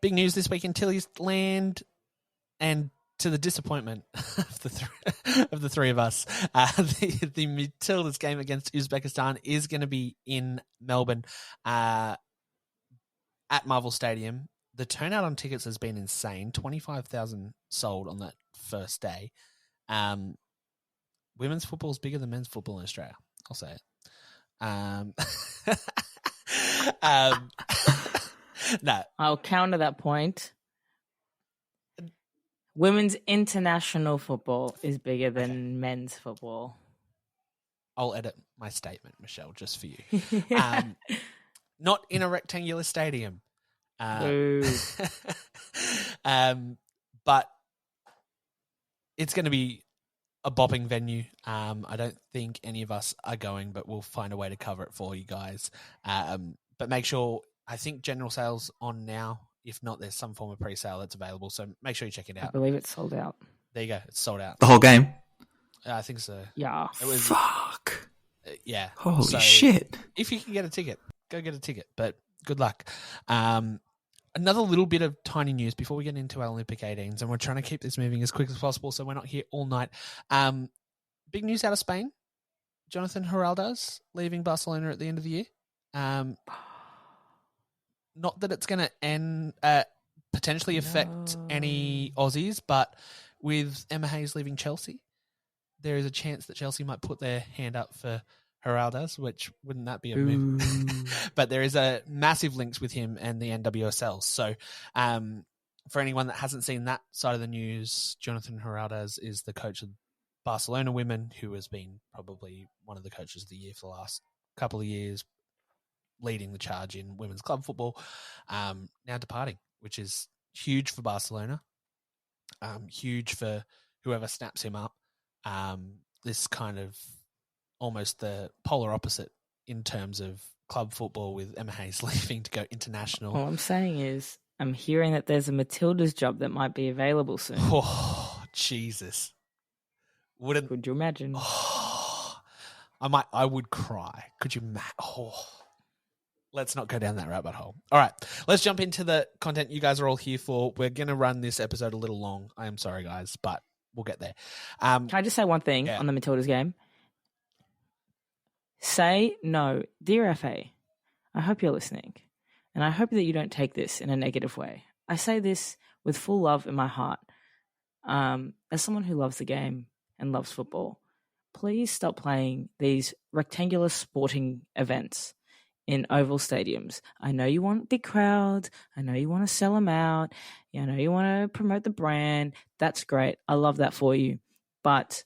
Big news this week in Tilly's land, and to the disappointment of the three of us, the Matildas game against Uzbekistan is going to be in Melbourne at Marvel Stadium. The turnout on tickets has been insane. 25,000 sold on that first day. Women's football is bigger than men's football in Australia. I'll say it. No. I'll counter that point. Women's international football is bigger than men's football. I'll edit my statement, Michelle, just for you. Not in a rectangular stadium. But it's going to be a bopping venue. I don't think any of us are going, but we'll find a way to cover it for you guys. But make sure, I think general sales on now. If not, there's some form of pre-sale that's available. So make sure you check it out. I believe it's sold out. There you go. It's sold out. The whole game? I think so. Yeah. It was, Fuck. Yeah. Holy shit. If you can get a ticket, go get a ticket. But good luck. Another little bit of tiny news before we get into our Olympic 18s, and we're trying to keep this moving as quick as possible so we're not here all night. Big news out of Spain. Jonathan Heraldo's leaving Barcelona at the end of the year. Not that it's going to potentially affect any Aussies, but with Emma Hayes leaving Chelsea, there is a chance that Chelsea might put their hand up for Heraldo's, which wouldn't that be a move? But there is a massive links with him and the NWSL. So for anyone that hasn't seen that side of the news, Jonathan Heraldo's is the coach of Barcelona women, who has been probably one of the coaches of the year for the last couple of years, leading the charge in women's club football, now departing, which is huge for Barcelona, huge for whoever snaps him up. This kind of almost the polar opposite in terms of club football, with Emma Hayes leaving to go international. All I'm saying is I'm hearing that there's a Matildas job that might be available soon. Oh, Jesus. Could you imagine? Oh, I would cry. Could you let's not go down that rabbit hole. All right, let's jump into the content you guys are all here for. We're going to run this episode a little long. I am sorry, guys, but we'll get there. Can I just say one thing on the Matildas game? Say no. Dear FA, I hope you're listening, and I hope that you don't take this in a negative way. I say this with full love in my heart. As someone who loves the game and loves football, please stop playing these rectangular sporting events in oval stadiums. I know you want big crowds. I know you want to sell them out. I know you want to promote the brand. That's great. I love that for you. But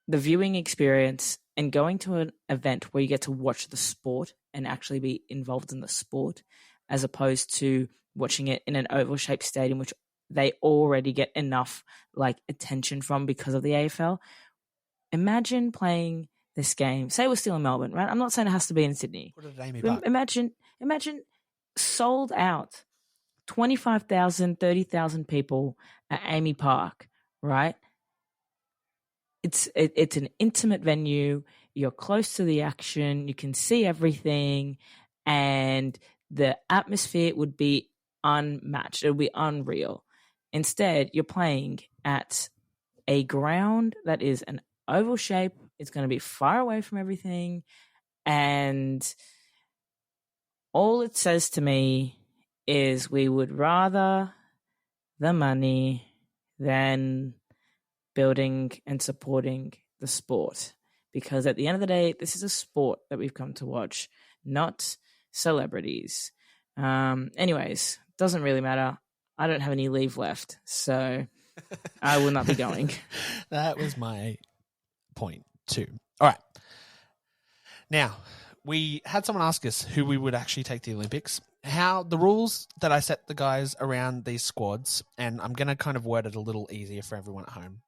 the viewing experience and going to an event where you get to watch the sport and actually be involved in the sport, as opposed to watching it in an oval-shaped stadium, which they already get enough attention from because of the AFL. Imagine playing this game. Say we're still in Melbourne, right? I'm not saying it has to be in Sydney. Imagine sold out 25,000, 30,000 people at Amy Park, right? It's an intimate venue. You're close to the action. You can see everything, and the atmosphere would be unmatched. It would be unreal. Instead, you're playing at a ground that is an oval shape. It's going to be far away from everything, and all it says to me is we would rather the money than building and supporting the sport, because at the end of the day, this is a sport that we've come to watch, not celebrities. Anyways, doesn't really matter. I don't have any leave left, so I will not be going. That was my point too. All right. Now, we had someone ask us who we would actually take to the Olympics. How the rules that I set the guys around these squads, and I'm going to kind of word it a little easier for everyone at home.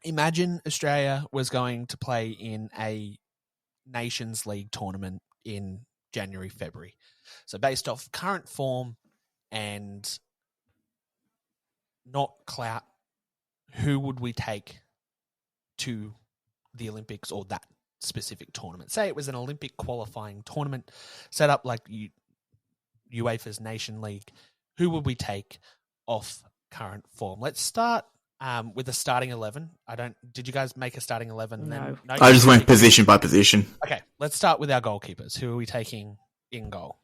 Imagine Australia was going to play in a Nations League tournament in January, February. So based off current form and not clout, who would we take to the Olympics or that specific tournament? Say it was an Olympic qualifying tournament set up like UEFA's Nation League. Who would we take off current form? Let's start with a starting 11. Did you guys make a starting 11? No. I just went position by position. Okay, let's start with our goalkeepers. Who are we taking in goal?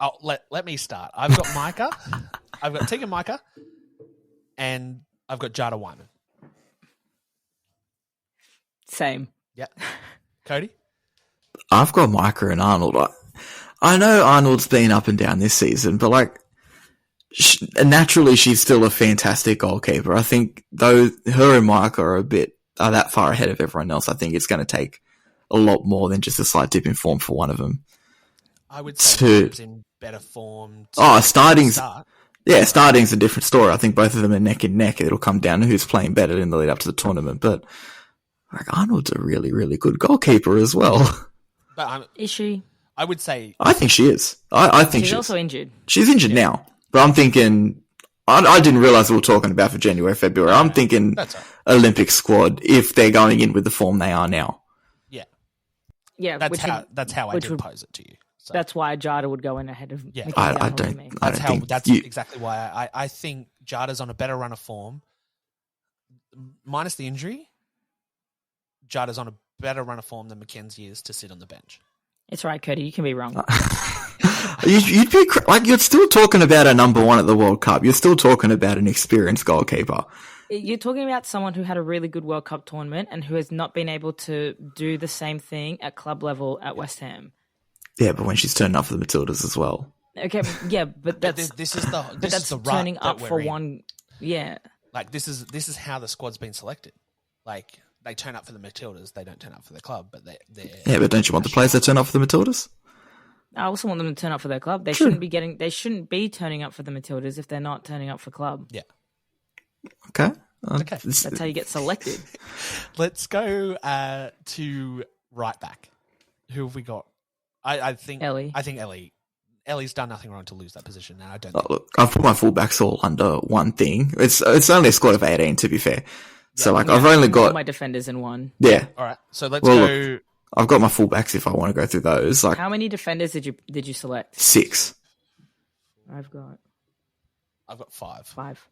Oh, let me start. I've got Micah. I've got Tegan Micah. And I've got Jada Wyman. Same. Yeah. Cody? I've got Micah and Arnold. I know Arnold's been up and down this season, but like, naturally she's still a fantastic goalkeeper. I think though her and Micah are that far ahead of everyone else, I think it's going to take a lot more than just a slight dip in form for one of them. I would say he's in better form. Starting's a different story. I think both of them are neck and neck. It'll come down to who's playing better in the lead up to the tournament. But like Arnold's a really, really good goalkeeper as well. But is she? I would say I think she is. I think she's also injured. She's injured now, but I'm thinking. I didn't realize we were talking about for January, February. I'm thinking Olympic squad if they're going in with the form they are now. Yeah. That's how I did pose it to you. So. That's why Jada would go in ahead of. Yeah, That's exactly why I think Jada's on a better run of form, minus the injury. Jada's on a better run of form than Mackenzie is to sit on the bench. It's right, Cody. You can be wrong. You'd be like you're still talking about a number one at the World Cup. You're still talking about an experienced goalkeeper. You're talking about someone who had a really good World Cup tournament and who has not been able to do the same thing at club level at West Ham. Yeah, but when she's turning up for the Matildas as well. Okay, yeah, but that's this is the turning up for in. one. Yeah, like this is how the squad's been selected. Like they turn up for the Matildas, they don't turn up for the club, but they're yeah. But don't you want the players that turn up for the Matildas? I also want them to turn up for their club. They True. shouldn't be turning up for the Matildas if they're not turning up for club. Yeah. Okay. Okay. That's how you get selected. Let's go to right back. Who have we got? I think Ellie. I think Ellie. Ellie's done nothing wrong to lose that position, and I don't. Look, I've put my fullbacks all under one thing. It's only a squad of 18, to be fair. So I've only got all my defenders in one. Yeah. All right. So let's go. Look, I've got my fullbacks if I want to go through those. Like, how many defenders did you select? 6. I've got 5.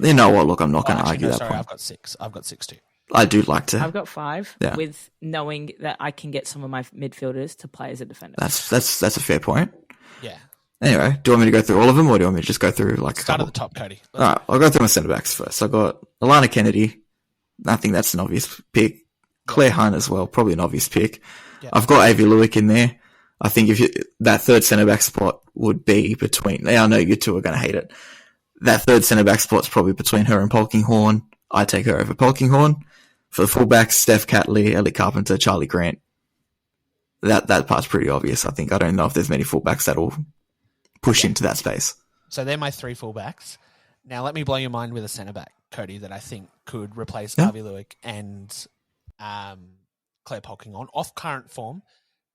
You know what? Look, I'm not going to argue that sorry, point. I've got 6. I've got 6 too. I do like to. I've got 5. Yeah. With knowing that I can get some of my midfielders to play as a defender. That's a fair point. Yeah. Anyway, do you want me to go through all of them, or do you want me to just go through like Start at the top, Cody. All right, I'll go through my centre backs first. I got Alana Kennedy. I think that's an obvious pick. Claire Hunt as well, probably an obvious pick. Yeah. I've got Avi Lewick in there. I think that third centre back spot would be between. I know you two are going to hate it. That third centre back spot's probably between her and Polkinghorne. I take her over Polkinghorne. For the fullbacks, Steph Catley, Ellie Carpenter, Charlie Grant. That part's pretty obvious. I think I don't know if there's many fullbacks that'll push into that space. So they're my 3 fullbacks. Now let me blow your mind with a centre back, Cody, that I think could replace Avi Lewick and Claire Polkinghorne off current form.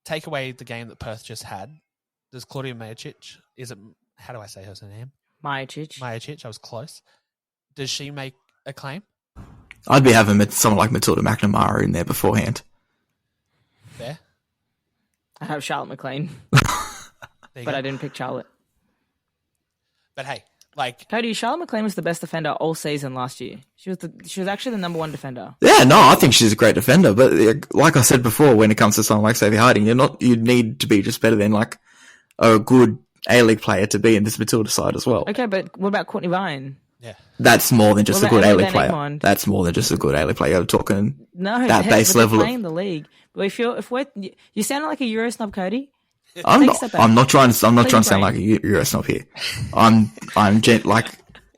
Take away the game that Perth just had. Does Claudia Majic, how do I say her name? Majic, I was close. Does she make a claim? I'd be having someone like Matilda McNamara in there beforehand. Fair. I have Charlotte McLean, but I didn't pick Charlotte. But hey, Cody, Charlotte McLean was the best defender all season last year. She was actually the number 1 defender. Yeah, no, I think she's a great defender. But like I said before, when it comes to someone like Sophie Harding, you need to be just better than like a good A-League player to be in this Matilda side as well. Okay, but what about Courtney Vine? Yeah, that's more than just a good A-League player. Egmond? That's more than just a good A-League player. You're talking that base level. Playing the league, but you sound like a Euro snob, Cody. I'm not trying to sound like a Euro snob here. I'm like,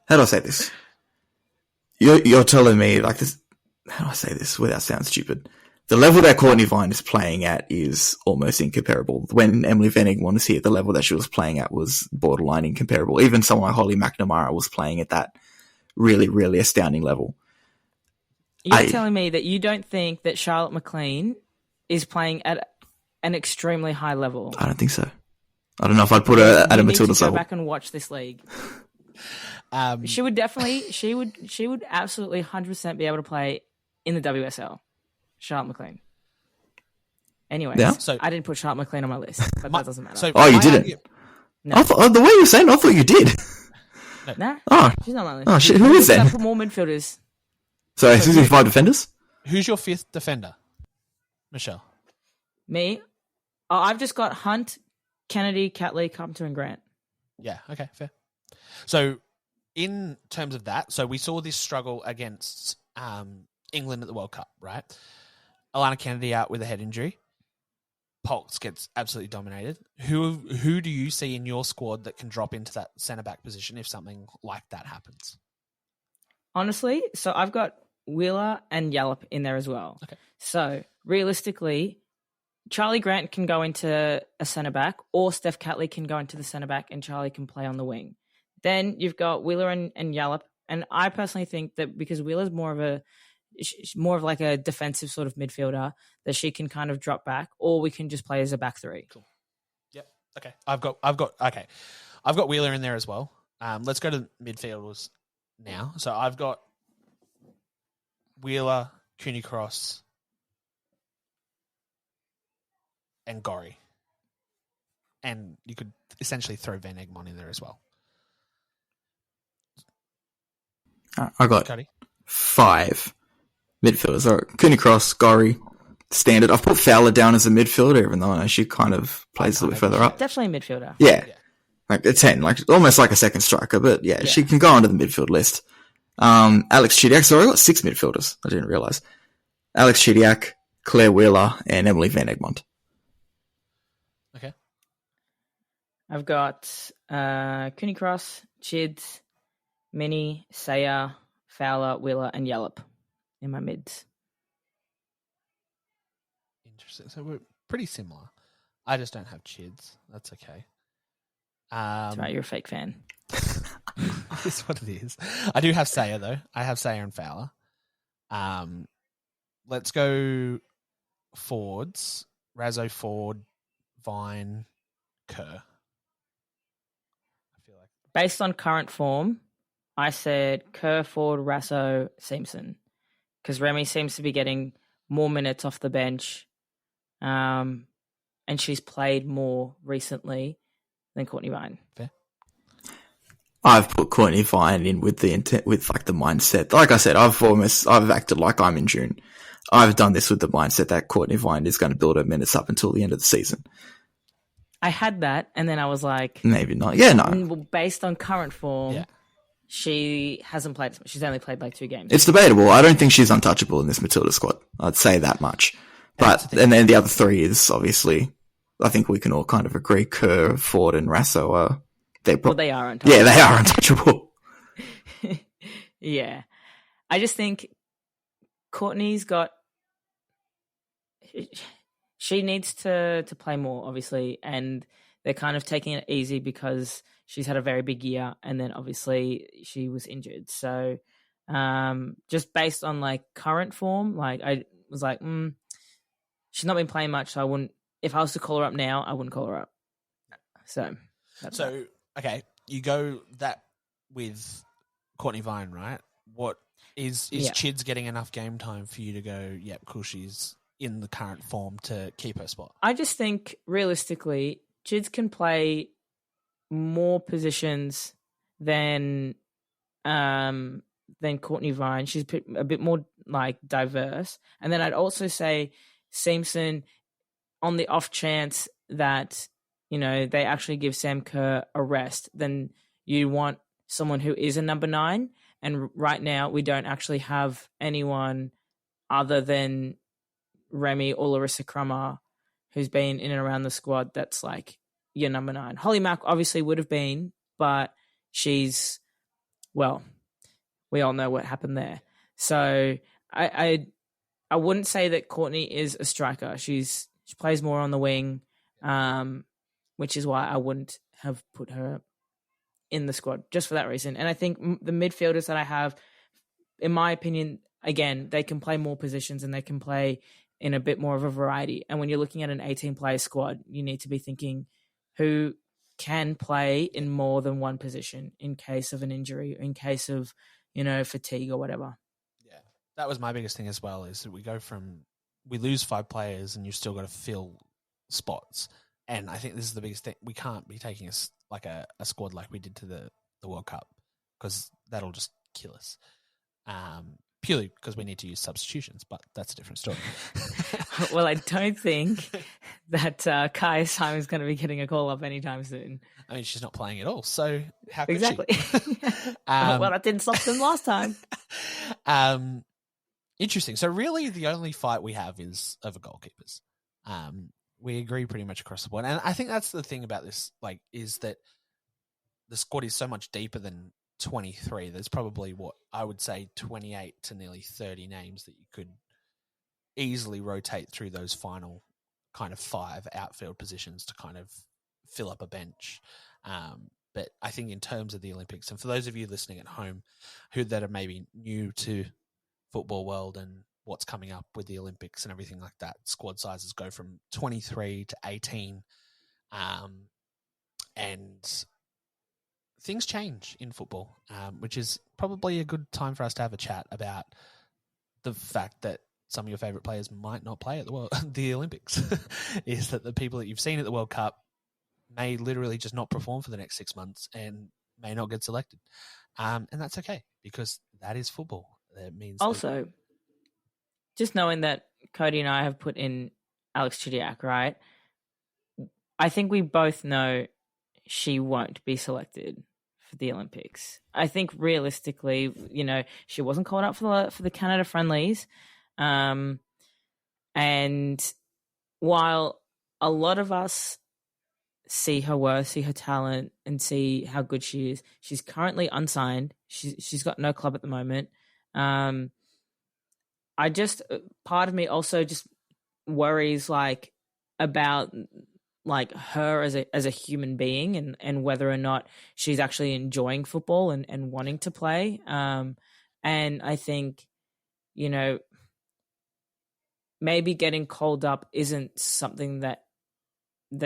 how do I say this? You're telling me like this. How do I say this without sounding stupid? The level that Courtney Vine is playing at is almost incomparable. When Emily Van Egmond was here, the level that she was playing at was borderline incomparable. Even someone like Holly McNamara was playing at that really, really astounding level. You're telling me that you don't think that Charlotte McLean is playing at an extremely high level? I don't think so. I don't know if I'd put her at a Matildas level. Go back and watch this league. She would absolutely 100% be able to play in the WSL. Charlotte McLean. Anyways, yeah? I didn't put Charlotte McLean on my list, but that doesn't matter. You didn't? No. The way you were saying, I thought you did. No, she's not on my list. Oh, shit, who is then? I put more midfielders. So who's your 5 defenders? Who's your 5th defender? Michelle. Me? Oh, I've just got Hunt, Kennedy, Catley, Carpenter, and Grant. Yeah, okay, fair. So in terms of that, so we saw this struggle against England at the World Cup, right? Alana Kennedy out with a head injury. Polks gets absolutely dominated. Who do you see in your squad that can drop into that centre-back position if something like that happens? Honestly, so I've got Wheeler and Yallop in there as well. Okay. So realistically, Charlie Grant can go into a centre-back, or Steph Catley can go into the centre-back and Charlie can play on the wing. Then you've got Wheeler and Yallop. And I personally think that because Wheeler's more of like a defensive sort of midfielder, that she can kind of drop back, or we can just play as a back three. Cool. Yep. Okay. I've got Wheeler in there as well. Let's go to midfielders now. So I've got Wheeler, Cooney Cross, and Gorry. And you could essentially throw Van Egmond in there as well. I got Cody? 5 midfielders. All right. Cooney Cross, Gorry, standard. I've put Fowler down as a midfielder, even though I know she kind of plays a little bit further up. Definitely a midfielder. Yeah. Like a 10, like almost like a second striker, but yeah, she can go onto the midfield list. Alex Chidiac, sorry, I got 6 midfielders. I didn't realise. Alex Chidiac, Claire Wheeler, and Emily Van Egmond. Okay. I've got Cooney Cross, Chids, Minnie, Sayer, Fowler, Wheeler, and Yallop in my mids. Interesting. So we're pretty similar. I just don't have Chids. That's okay. That's right, you're a fake fan. It's what it is. I do have Sayer, though. I have Sayer and Fowler. Let's go forwards. Razzo, Ford, Vine, Kerr. I feel like based on current form, I said Kerr, Ford, Rasso, Simpson, because Remy seems to be getting more minutes off the bench, and she's played more recently than Courtney Vine. Fair. I've put Courtney Vine in with the intent, with like the mindset. Like I said, I've acted like I'm in June. I've done this with the mindset that Courtney Vine is going to build her minutes up until the end of the season. I had that, and then I was like, maybe not. Yeah, no. Well, based on current form, she hasn't played. She's only played like 2 games. It's debatable. I don't think she's untouchable in this Matilda squad. I'd say that much. But and then the other 3 is obviously, I think we can all kind of agree. Kerr, Ford, and Rasso are. They are untouchable. Yeah, they are untouchable. Yeah, I just think Courtney's got. She needs to play more, obviously, and they're kind of taking it easy because she's had a very big year, and then obviously she was injured. So, just based on like current form, like I was like, she's not been playing much, so I wouldn't. If I was to call her up now, I wouldn't call her up. So, okay, you go that with Courtney Vine, right? What is Chids getting enough game time for you to go? Yep, cool. She's in the current form to keep her spot. I just think realistically, Chids can play more positions than Courtney Vine. She's a bit more like diverse. And then I'd also say Simpson, on the off chance that they actually give Sam Kerr a rest, then you want someone who is a number 9. And right now we don't actually have anyone other than Remy or Larissa Crummer who's been in and around the squad that's like your number 9. Holly Mack obviously would have been, but we all know what happened there. So I I wouldn't say that Courtney is a striker. She plays more on the wing, which is why I wouldn't have put her in the squad just for that reason. And I think the midfielders that I have, in my opinion, again, they can play more positions and they can play in a bit more of a variety. And when you're looking at an 18-player squad, you need to be thinking who can play in more than one position in case of an injury, in case of, fatigue or whatever. Yeah, that was my biggest thing as well, is that we lose 5 players and you've still got to fill spots. And I think this is the biggest thing. We can't be taking a squad like we did to the World Cup, because that'll just kill us. Purely because we need to use substitutions, but that's a different story. Well, I don't think that Kaya Simon's going to be getting a call up anytime soon. I mean, she's not playing at all, so how could exactly. she? Well, that didn't stop them last time. Interesting. So really the only fight we have is over goalkeepers. We agree pretty much across the board. And I think that's the thing about this, is that the squad is so much deeper than 23. There's probably, what I would say, 28 to nearly 30 names that you could easily rotate through those final kind of 5 outfield positions to kind of fill up a bench. But I think in terms of the Olympics, and for those of you listening at home that are maybe new to football world and what's coming up with the Olympics and everything like that, squad sizes go from 23 to 18. And things change in football, which is probably a good time for us to have a chat about the fact that some of your favourite players might not play at the Olympics. Is that the people that you've seen at the World Cup may literally just not perform for the next 6 months and may not get selected. And that's okay, because that is football. That means also, just knowing that Cody and I have put in Alex Chidiac, right? I think we both know she won't be selected for the Olympics. I think realistically, she wasn't called up for the Canada friendlies. And while a lot of us see her worth, see her talent, and see how good she is, she's currently unsigned. She's got no club at the moment. Part of me also just worries about her as a human being and whether or not she's actually enjoying football and wanting to play. And I think, maybe getting called up isn't something that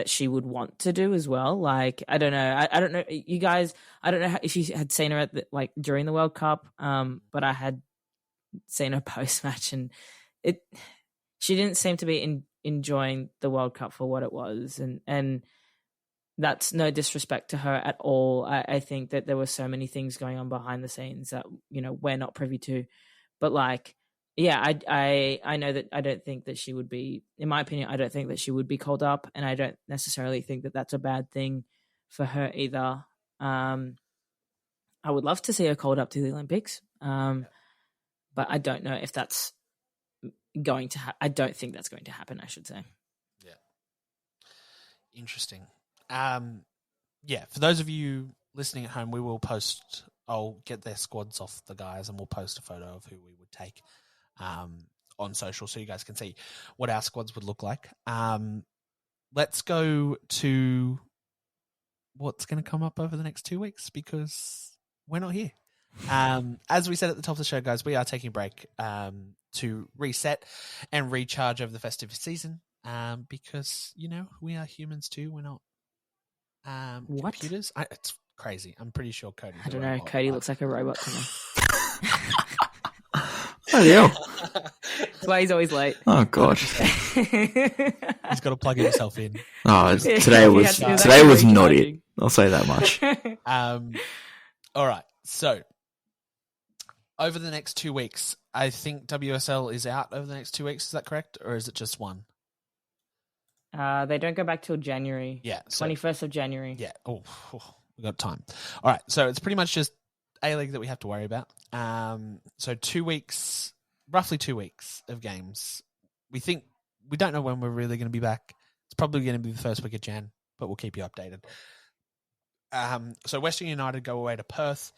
she would want to do as well. I don't know. I don't know, you guys. I don't know if you had seen her at during the World Cup, but I had seen her post match, and she didn't seem to be enjoying the World Cup for what it was, and that's no disrespect to her at all. I think that there were so many things going on behind the scenes that we're not privy to, but yeah, I know that I don't think that she would be, in my opinion, I don't think that she would be called up, and I don't necessarily think that that's a bad thing for her either. I would love to see her called up to the Olympics, but I don't know if that's going to I don't think that's going to happen, I should say. Yeah. Interesting. Yeah, for those of you listening at home, I'll get their squads off the guys and we'll post a photo of who we would take on social so you guys can see what our squads would look like. Let's go to what's going to come up over the next 2 weeks, because we're not here. As we said at the top of the show, guys, we are taking a break to reset and recharge over the festive season, because, we are humans too. We're not computers. It's crazy. I'm pretty sure Cody. I don't know. Cody looks like a robot to me. Oh, yeah. That's why he's always late. Oh, God. He's got to plug himself in. Oh, today was not it. I'll say that much. All right. So, over the next 2 weeks, I think WSL is out over the next 2 weeks. Is that correct? Or is it just one? They don't go back till January. Yeah. 21st of January. Yeah. Oh, we got time. All right. So, it's pretty much just A-League that we have to worry about. So 2 weeks, roughly 2 weeks of games. We don't know when we're really going to be back. It's probably going to be the first week of Jan, but we'll keep you updated. So Western United go away to Perth.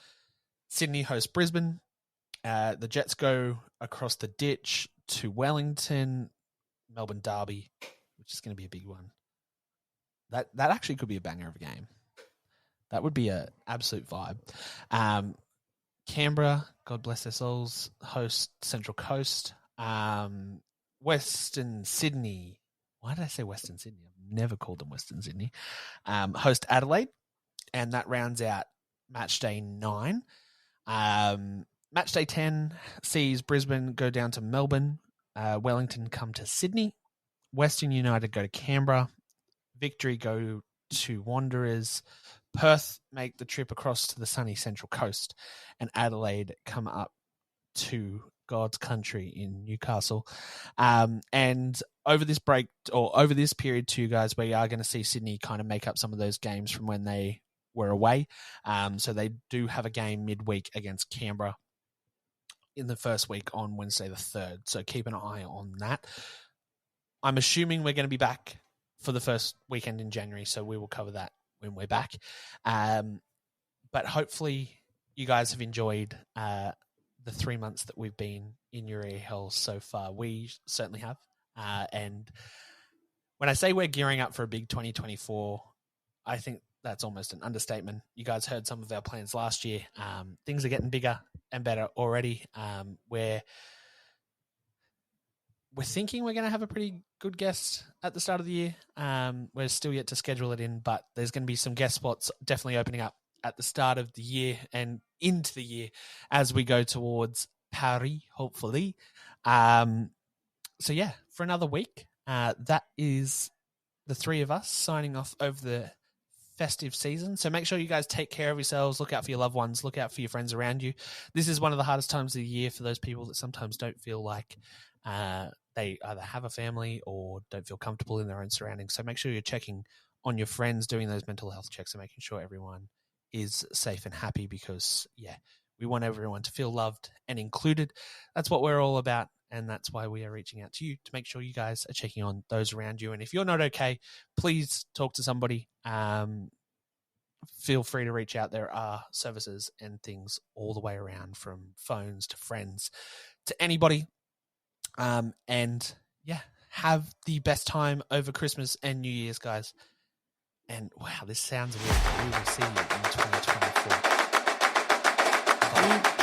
Sydney hosts Brisbane. The Jets go across the ditch to Wellington, Melbourne derby, which is going to be a big one. That actually could be a banger of a game. That would be an absolute vibe. Canberra, God bless their souls, host Central Coast. Western Sydney. Why did I say Western Sydney? I've never called them Western Sydney. Host Adelaide, and that rounds out match day 9. Match day 10 sees Brisbane go down to Melbourne, Wellington come to Sydney, Western United go to Canberra, Victory go to Wanderers, Perth make the trip across to the sunny Central Coast, and Adelaide come up to God's country in Newcastle. And over this break, or over this period too, guys, we are going to see Sydney kind of make up some of those games from when they were away. So they do have a game midweek against Canberra in the first week on Wednesday the 3rd. So keep an eye on that. I'm assuming we're going to be back for the first weekend in January, so we will cover that when we're back. But hopefully you guys have enjoyed the 3 months that we've been in your ear holes so far. We certainly have. And when I say we're gearing up for a big 2024, I think that's almost an understatement. You guys heard some of our plans last year. Things are getting bigger and better already. We're thinking we're going to have a pretty good guest at the start of the year. We're still yet to schedule it in, but there's going to be some guest spots definitely opening up at the start of the year and into the year as we go towards Paris, hopefully. So yeah, for another week, that is the 3 of us signing off over the festive season. So make sure you guys take care of yourselves, look out for your loved ones, look out for your friends around you. This is one of the hardest times of the year for those people that sometimes don't feel like they either have a family or don't feel comfortable in their own surroundings. So make sure you're checking on your friends, doing those mental health checks and making sure everyone is safe and happy, because we want everyone to feel loved and included. That's what we're all about. And that's why we are reaching out to you to make sure you guys are checking on those around you. And if you're not okay, please talk to somebody. Feel free to reach out. There are services and things all the way around, from phones to friends to anybody. And have the best time over Christmas and New Year's, guys. And wow, this sounds weird. We will see you in 2024. Bye.